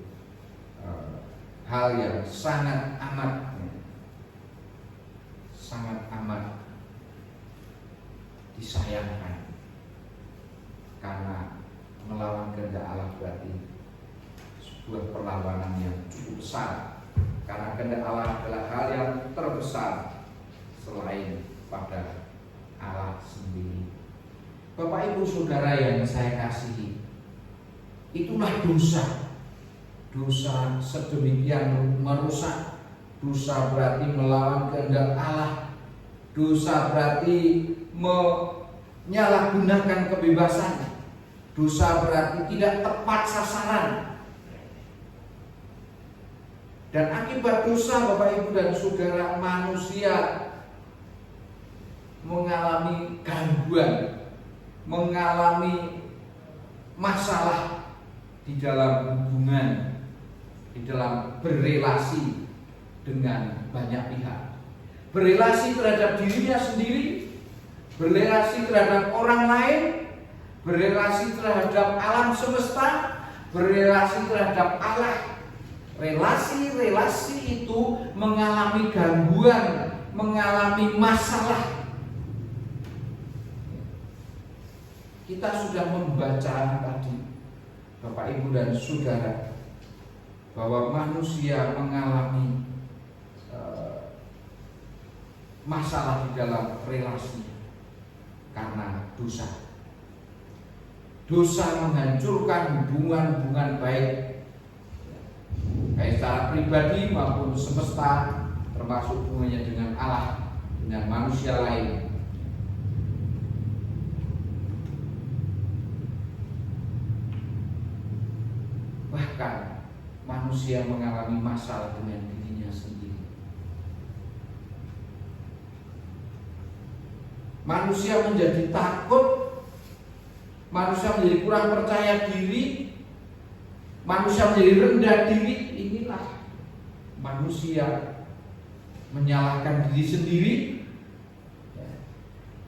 hal yang sangat amat disayangkan, karena melawan kehendak Allah berarti sebuah perlawanan yang cukup besar, karena kehendak Allah adalah hal yang terbesar selain pada Allah sendiri. Bapak, Ibu, Saudara yang saya kasihi, itulah dosa. Dosa sedemikian merusak. Dosa berarti melawan kehendak Allah. Dosa berarti menyalahgunakan kebebasan. Dosa berarti tidak tepat sasaran. Dan akibat dosa, Bapak, Ibu, dan Saudara, manusia mengalami gangguan, mengalami masalah di dalam hubungan, di dalam berelasi dengan banyak pihak. Berelasi terhadap dirinya sendiri, berelasi terhadap orang lain, berelasi terhadap alam semesta, berelasi terhadap Allah. Relasi-relasi itu mengalami gangguan, mengalami masalah. Kita sudah membaca tadi, Bapak, Ibu, dan Saudara, bahwa manusia mengalami masalah di dalam relasi karena dosa. Dosa menghancurkan hubungan-hubungan baik, baik secara pribadi maupun semesta, termasuk hubungannya dengan Allah, dengan manusia lain. Bahkan manusia mengalami masalah dengan dirinya sendiri. Manusia menjadi takut, manusia menjadi kurang percaya diri, manusia menjadi rendah diri. Inilah manusia menyalahkan diri sendiri.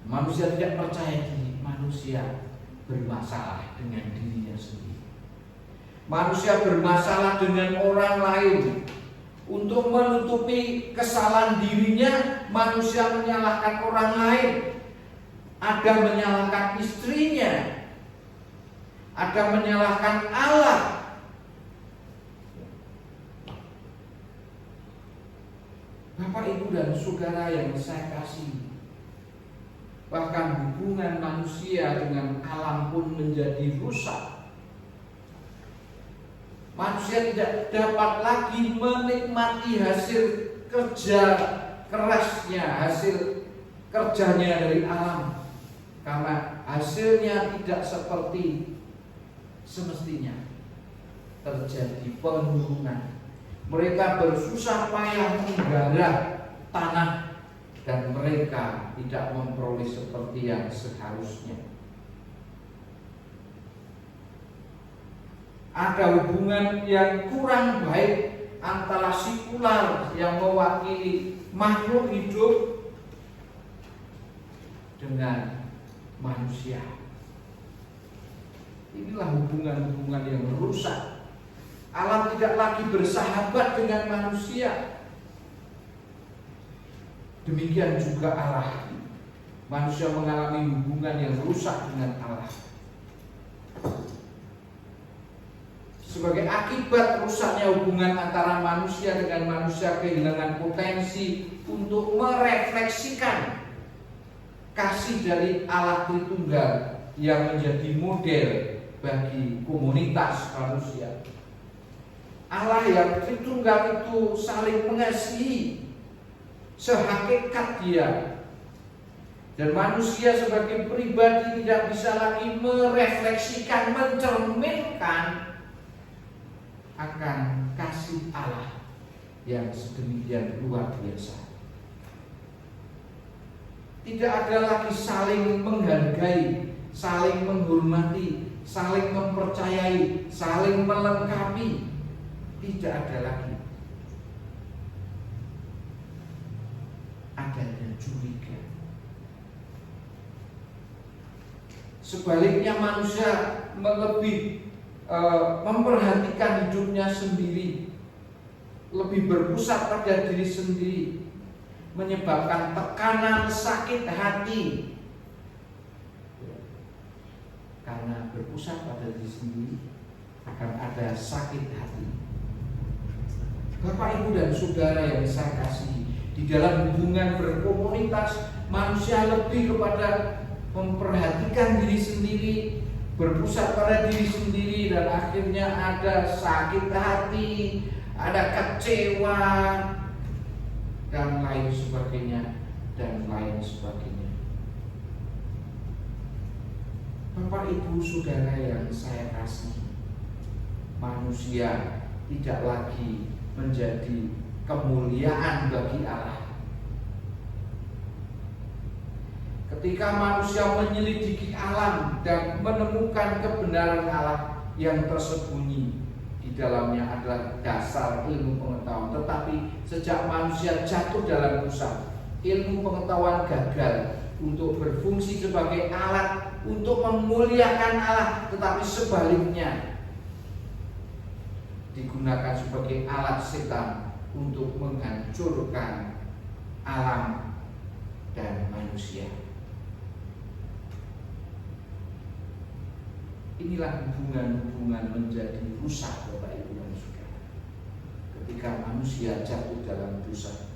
Manusia tidak percaya diri, manusia bermasalah dengan dirinya sendiri. Manusia bermasalah dengan orang lain. Untuk menutupi kesalahan dirinya, manusia menyalahkan orang lain. Ada menyalahkan istrinya, ada menyalahkan Allah. Bapak, Ibu, dan Saudara yang saya kasih, bahkan hubungan manusia dengan alam pun menjadi rusak. Manusia tidak dapat lagi menikmati hasil kerja kerasnya, hasil kerjanya dari alam, karena hasilnya tidak seperti semestinya. Terjadi penurunan. Mereka bersusah payah menggarap tanah dan mereka tidak memperoleh seperti yang seharusnya. Ada hubungan yang kurang baik antara sikular yang mewakili makhluk hidup dengan manusia. Inilah hubungan-hubungan yang rusak. Alam tidak lagi bersahabat dengan manusia. Demikian juga Allah. Manusia mengalami hubungan yang rusak dengan Allah. Sebagai akibat rusaknya hubungan antara manusia dengan manusia, kehilangan potensi untuk merefleksikan kasih dari Allah Tritunggal yang menjadi model bagi komunitas manusia. Allah yang Tritunggal itu saling mengasihi sehakikat Dia, dan manusia sebagai pribadi tidak bisa lagi merefleksikan, mencerminkan akan kasih Allah yang sedemikian luar biasa. Tidak ada lagi saling menghargai, saling menghormati, saling mempercayai, saling melengkapi. Tidak ada lagi. Adanya curiga. Sebaliknya manusia memperhatikan hidupnya sendiri, lebih berpusat pada diri sendiri, menyebabkan tekanan sakit hati. Karena berpusat pada diri sendiri akan ada sakit hati. Bapak, Ibu, dan Saudara yang saya kasihi, di dalam hubungan berkomunitas, manusia lebih kepada memperhatikan diri sendiri, berpusat pada diri sendiri, dan akhirnya ada sakit hati, ada kecewa, dan lain sebagainya, dan lain sebagainya. Bapak, Ibu, Saudara yang saya kasih, manusia tidak lagi menjadi kemuliaan bagi Allah. Ketika manusia menyelidiki alam dan menemukan kebenaran Allah yang tersembunyi di dalamnya adalah dasar ilmu pengetahuan. Tetapi sejak manusia jatuh dalam dosa, ilmu pengetahuan gagal untuk berfungsi sebagai alat untuk memuliakan Allah, tetapi sebaliknya digunakan sebagai alat setan untuk menghancurkan alam dan manusia. Inilah hubungan-hubungan menjadi rusak, Bapak, Ibu, dan Saudara, ketika manusia jatuh dalam dosa.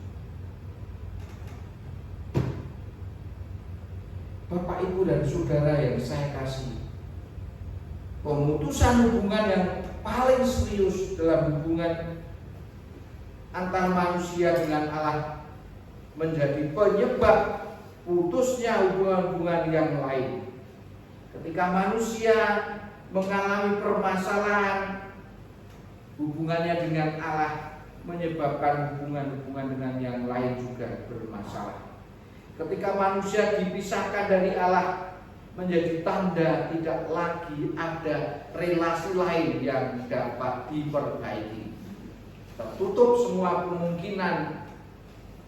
Bapak, Ibu, dan Saudara yang saya kasih, pemutusan hubungan yang paling serius dalam hubungan antar manusia dengan Allah menjadi penyebab putusnya hubungan-hubungan yang lain. Ketika manusia mengalami permasalahan, hubungannya dengan Allah menyebabkan hubungan-hubungan dengan yang lain juga bermasalah. Ketika manusia dipisahkan dari Allah, menjadi tanda tidak lagi ada relasi lain yang dapat diperbaiki. Tertutup semua kemungkinan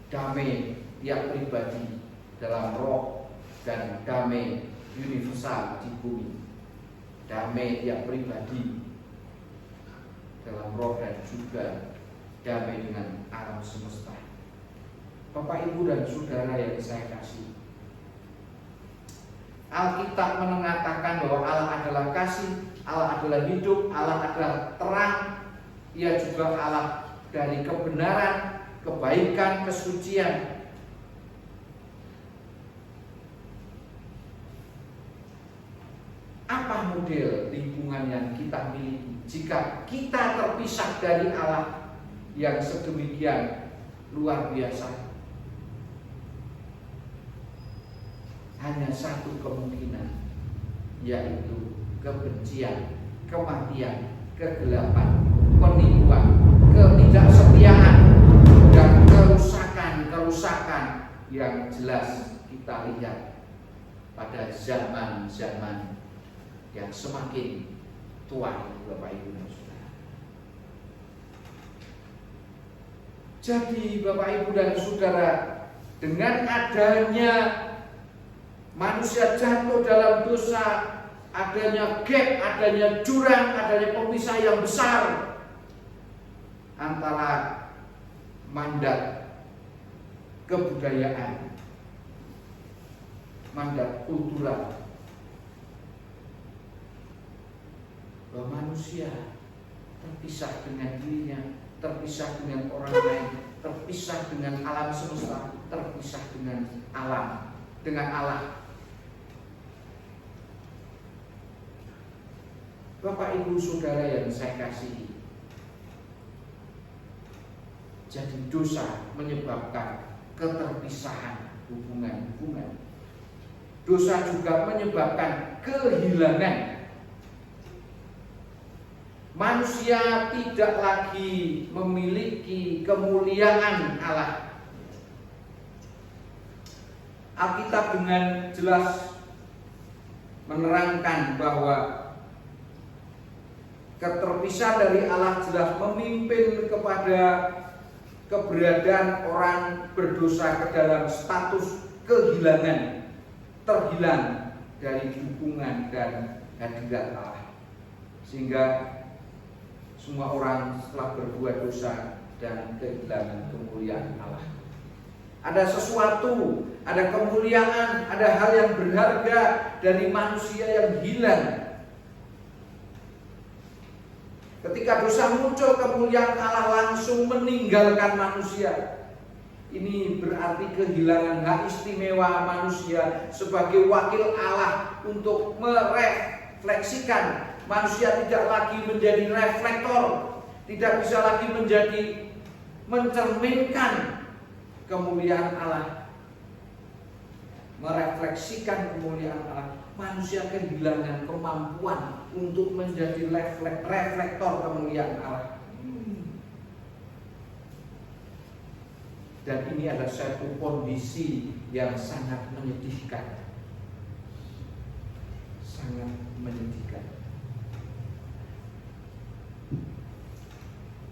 damai tiap pribadi dalam roh dan damai universal di bumi. Damai tiap pribadi dalam roh dan juga damai dengan alam semesta. Bapak, Ibu, dan Saudara yang saya kasih, Alkitab mengatakan bahwa Allah adalah kasih, Allah adalah hidup, Allah adalah terang. Ia juga Allah dari kebenaran, kebaikan, kesucian. Apa model lingkungan yang kita miliki jika kita terpisah dari Allah yang sedemikian luar biasa? Hanya satu kemungkinan, yaitu kebencian, kematian, kegelapan, penipuan, ketidaksetiaan, dan kerusakan yang jelas kita lihat pada zaman-zaman yang semakin tua, Bapak, Ibu, dan Saudara. Jadi Bapak, Ibu, dan Saudara, dengan adanya manusia jatuh dalam dosa, adanya gap, adanya jurang, adanya pemisah yang besar antara mandat kebudayaan, mandat kultural, bahwa manusia terpisah dengan dirinya, terpisah dengan orang lain, terpisah dengan alam semesta, terpisah dengan alam, dengan Allah. Bapak, Ibu, Saudara yang saya kasihi, jadi dosa menyebabkan keterpisahan hubungan-hubungan. Dosa juga menyebabkan kehilangan. Manusia tidak lagi memiliki kemuliaan Allah. Alkitab dengan jelas menerangkan bahwa keterpisah dari Allah jelas memimpin kepada keberadaan orang berdosa ke dalam status kehilangan, terhilang dari dukungan dan hadirat Allah, sehingga semua orang setelah berbuat dosa dan kehilangan kemuliaan Allah. Ada sesuatu, ada kemuliaan, ada hal yang berharga dari manusia yang hilang. Ketika dosa muncul, kemuliaan Allah langsung meninggalkan manusia. Ini berarti kehilangan hak istimewa manusia sebagai wakil Allah untuk merefleksikan. Manusia tidak lagi menjadi reflektor, tidak bisa lagi menjadi mencerminkan kemuliaan Allah, merefleksikan kemuliaan Allah. Manusia kehilangan kemampuan untuk menjadi reflektor kemuliaan Allah. Dan ini adalah satu kondisi yang sangat menyedihkan. Sangat menyedihkan.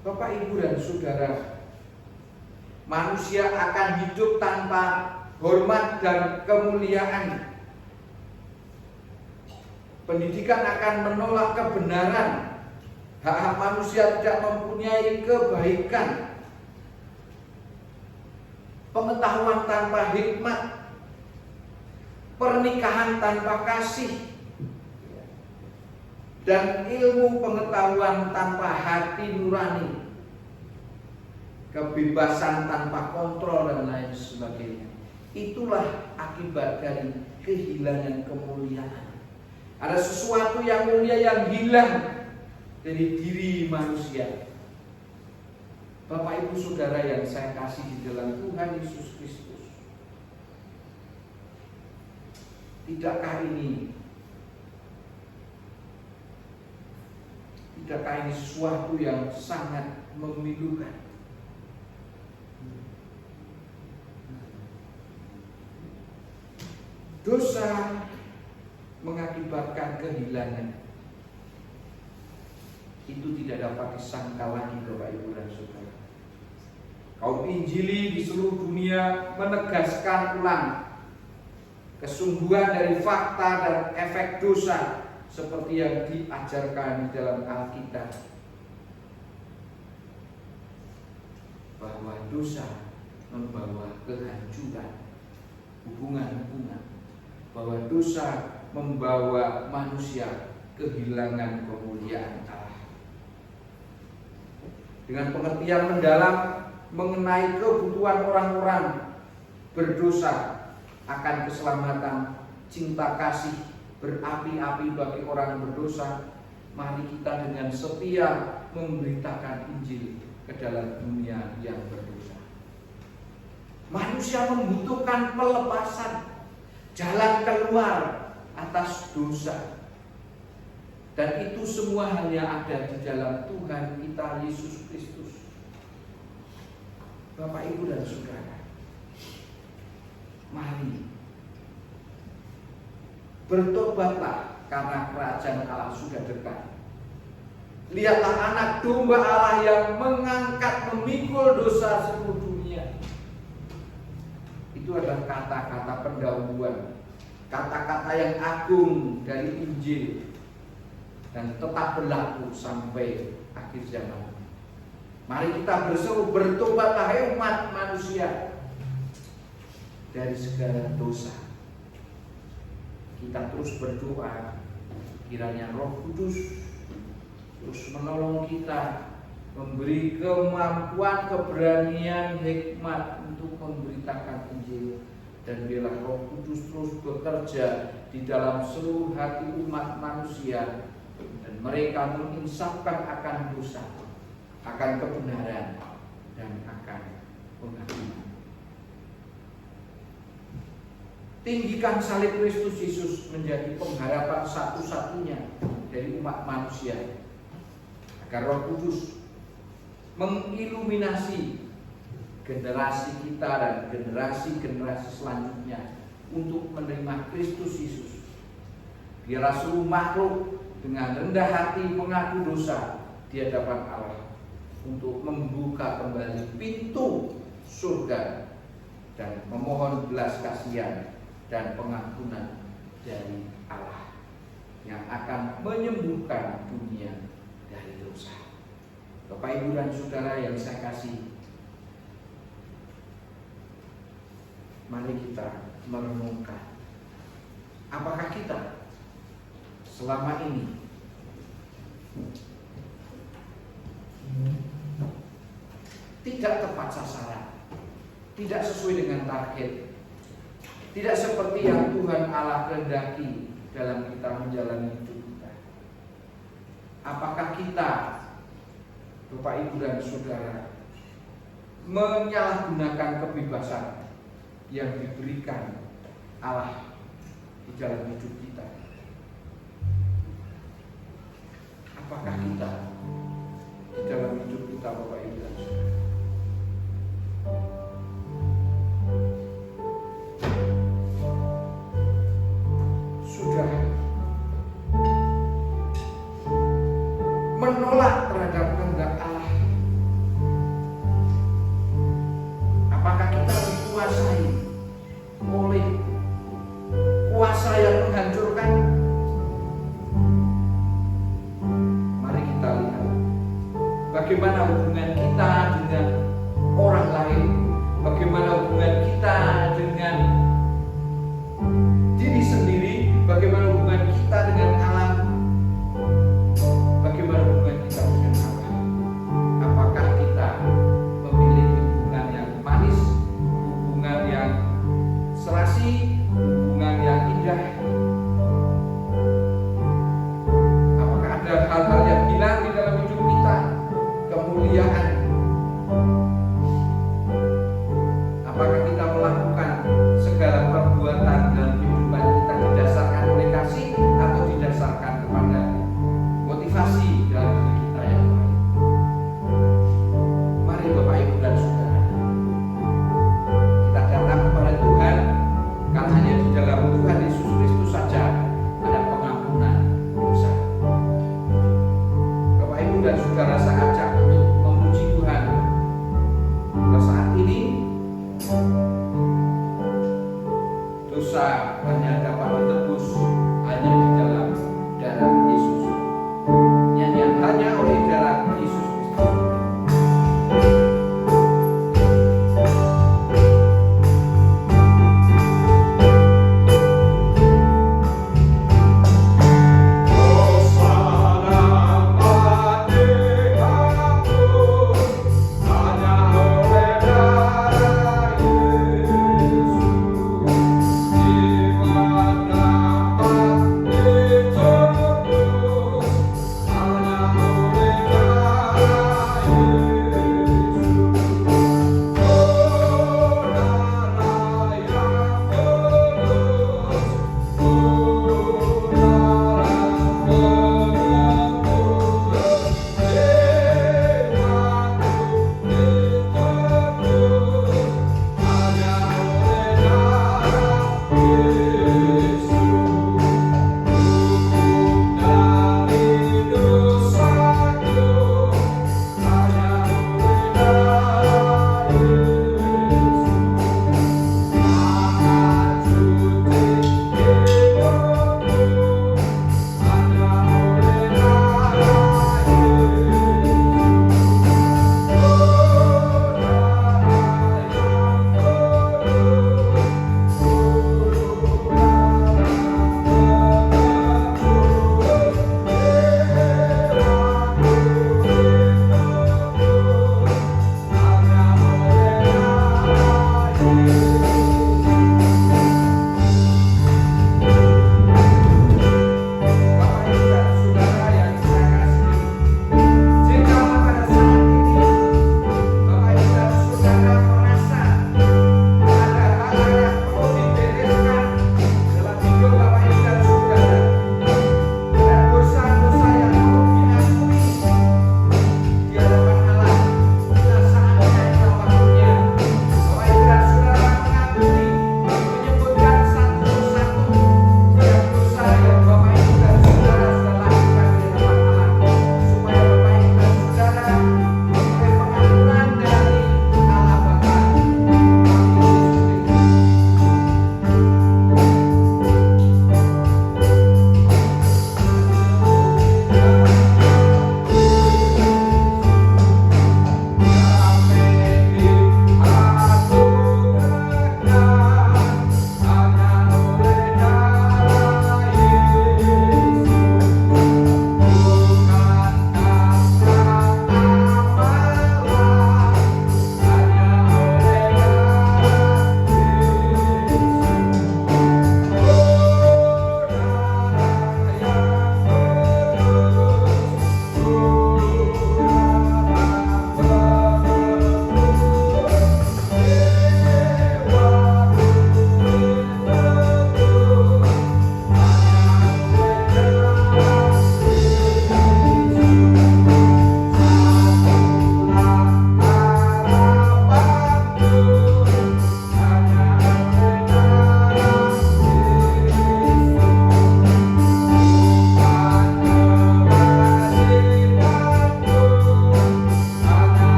Bapak, Ibu, dan Saudara, manusia akan hidup tanpa hormat dan kemuliaan. Pendidikan akan menolak kebenaran. Hak-hak manusia tidak mempunyai kebaikan. Pengetahuan tanpa hikmat, pernikahan tanpa kasih, dan ilmu pengetahuan tanpa hati nurani, kebebasan tanpa kontrol, dan lain sebagainya. Itulah akibat dari kehilangan kemuliaan. Ada sesuatu yang mulia yang hilang dari diri manusia. Bapak Ibu Saudara yang saya kasih di dalam Tuhan Yesus Kristus, tidakkah ini sesuatu yang sangat memilukan? Dosa mengakibatkan kehilangan. Itu tidak dapat disangkal lagi, Bapak Ibu dan Saudara. Kaum Injili di seluruh dunia menegaskan ulang kesungguhan dari fakta dan efek dosa seperti yang diajarkan di dalam Alkitab, bahwa dosa membawa kehancuran hubungan-hubungan, bahwa dosa membawa manusia kehilangan kemuliaan Allah. Dengan pengertian mendalam mengenai kebutuhan orang-orang berdosa akan keselamatan, cinta kasih berapi-api bagi orang berdosa, mari kita dengan setia memberitakan Injil ke dalam dunia yang berdosa. Manusia membutuhkan pelepasan, jalan keluar atas dosa. Dan itu semua hanya ada di dalam Tuhan kita Yesus Kristus. Bapak, Ibu, dan Saudara, mari bertobatlah karena kerajaan Allah sudah dekat. Lihatlah anak domba Allah yang mengangkat, memikul dosa seluruh dunia. Itu adalah kata-kata pendahuluan, kata-kata yang agung dari Injil, dan tetap berlaku sampai akhir zaman. Mari kita berseru, bertobatlah hai umat manusia dari segala dosa. Kita terus berdoa kiranya Roh Kudus terus menolong kita, memberi kemampuan, keberanian, hikmat untuk memberitakan Injil. Dan biarlah Roh Kudus terus bekerja di dalam seluruh hati umat manusia, dan mereka menginsafkan akan dosa, akan kebenaran, dan akan pengakuan. Tinggikan salib Kristus Yesus menjadi pengharapan satu-satunya dari umat manusia, agar Roh Kudus mengiluminasi generasi kita dan generasi-generasi selanjutnya untuk menerima Kristus Yesus. Biarlah seluruh makhluk dengan rendah hati mengaku dosa di hadapan Allah untuk membuka kembali pintu surga dan memohon belas kasihan dan pengampunan dari Allah yang akan menyembuhkan dunia dari dosa. Bapak, Ibu, dan Saudara yang saya kasih, mari kita merenungkan, apakah kita selama ini tidak tepat sasaran, tidak sesuai dengan target, tidak seperti yang Tuhan Allah kehendaki dalam kita menjalani hidup kita. Apakah kita, Bapak, Ibu, dan Saudara, menyalahgunakan kebebasan yang diberikan Allah di dalam hidup kita? Apakah kita di dalam hidup kita, Bapak, Ibu, dan Saudara, sudah menolak terhadap kehendak Allah? Apakah kita dikuasai oleh kuasa yang menghancurkan? Mari kita lihat bagaimana hubungan kita dengan orang lain, bagaimana hubungan kita dengan diri sendiri, bagaimana hubungan kita dengan alam, bagaimana hubungan kita dengan Allah. Apakah kita memiliki hubungan yang manis, hubungan yang serasi, hubungan yang Ibu dan Saudara saya ajak untuk memuji Tuhan. Pada saat ini dosa hanya dapat ditebus hanya di dalam darah Yesus. Nyanyian hanya oleh darah Yesus Kristus.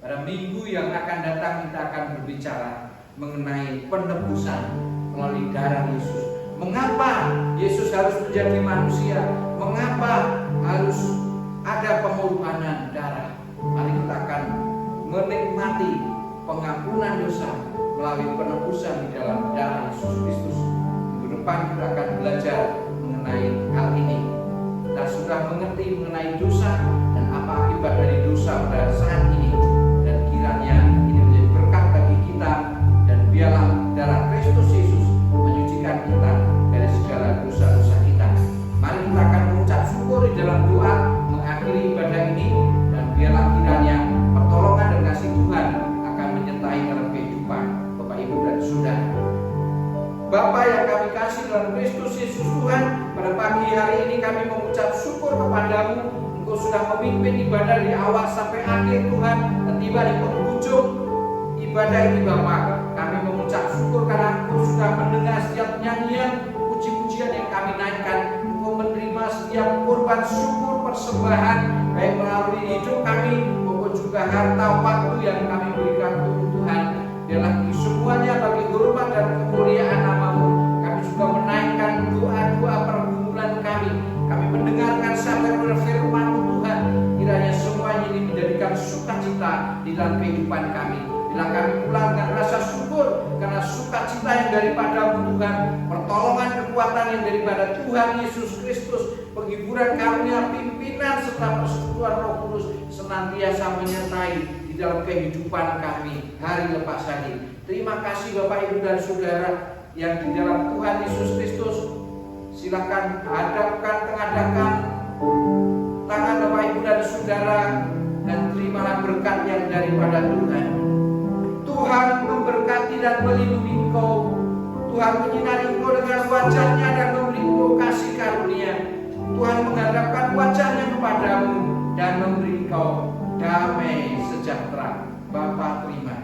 Pada minggu yang akan datang kita akan berbicara mengenai penebusan melalui darah Yesus. Mengapa Yesus harus menjadi manusia? Mengapa harus ada pengorbanan darah? Mari kita akan menikmati pengampunan dosa melalui penebusan di dalam darah Yesus Kristus. Minggu depan kita akan belajar mengenai hal ini. Kita sudah mengerti mengenai dosa dan apa akibat dari dosa pada saat ini. Dan kiranya ini menjadi berkat bagi kita, dan biarlah darah Kristus Yesus menyucikan kita dari segala dosa dalam Kristus Yesus Tuhan, pada pagi hari ini kami mengucap syukur kepadamu. Engkau sudah memimpin ibadah dari awal sampai akhir Tuhan, dan tiba di penghujung ibadah ini Bapa, kami mengucap syukur karena Engkau sudah mendengar setiap nyanyian, puji-pujian yang kami naikkan. Engkau menerima setiap korban syukur persembahan, baik melalui hidup kami maupun juga harta waktu yang kami berikan untuk Tuhan. Biarlah semuanya bagi hormat dan kemuliaan nama-Mu. Kami juga menaikkan doa-doa pergumulan kami. Kami mendengarkan sabda firman Tuhan. Kiranya semuanya ini menjadikan sukacita di dalam kehidupan kami. Bila kami pulang dengan rasa syukur karena sukacita yang daripada Tuhan, pertolongan kekuatan yang daripada Tuhan Yesus Kristus, penghiburan karunia pimpinan serta persekutuan Roh Kudus senantiasa menyertai di dalam kehidupan kami hari lepas hari. Terima kasih Bapak Ibu dan Saudara yang di dalam Tuhan Yesus Kristus. Silakan tengadahkan tangan Bapak Ibu dan Saudara dan terimalah berkat yang daripada Tuhan. Tuhan memberkati dan melindungi engkau. Tuhan menyinari engkau dengan wajah-Nya dan memberi engkau kasih karunia. Tuhan menghadapkan wajah-Nya kepadamu dan memberi engkau damai sejahtera. Bapa terima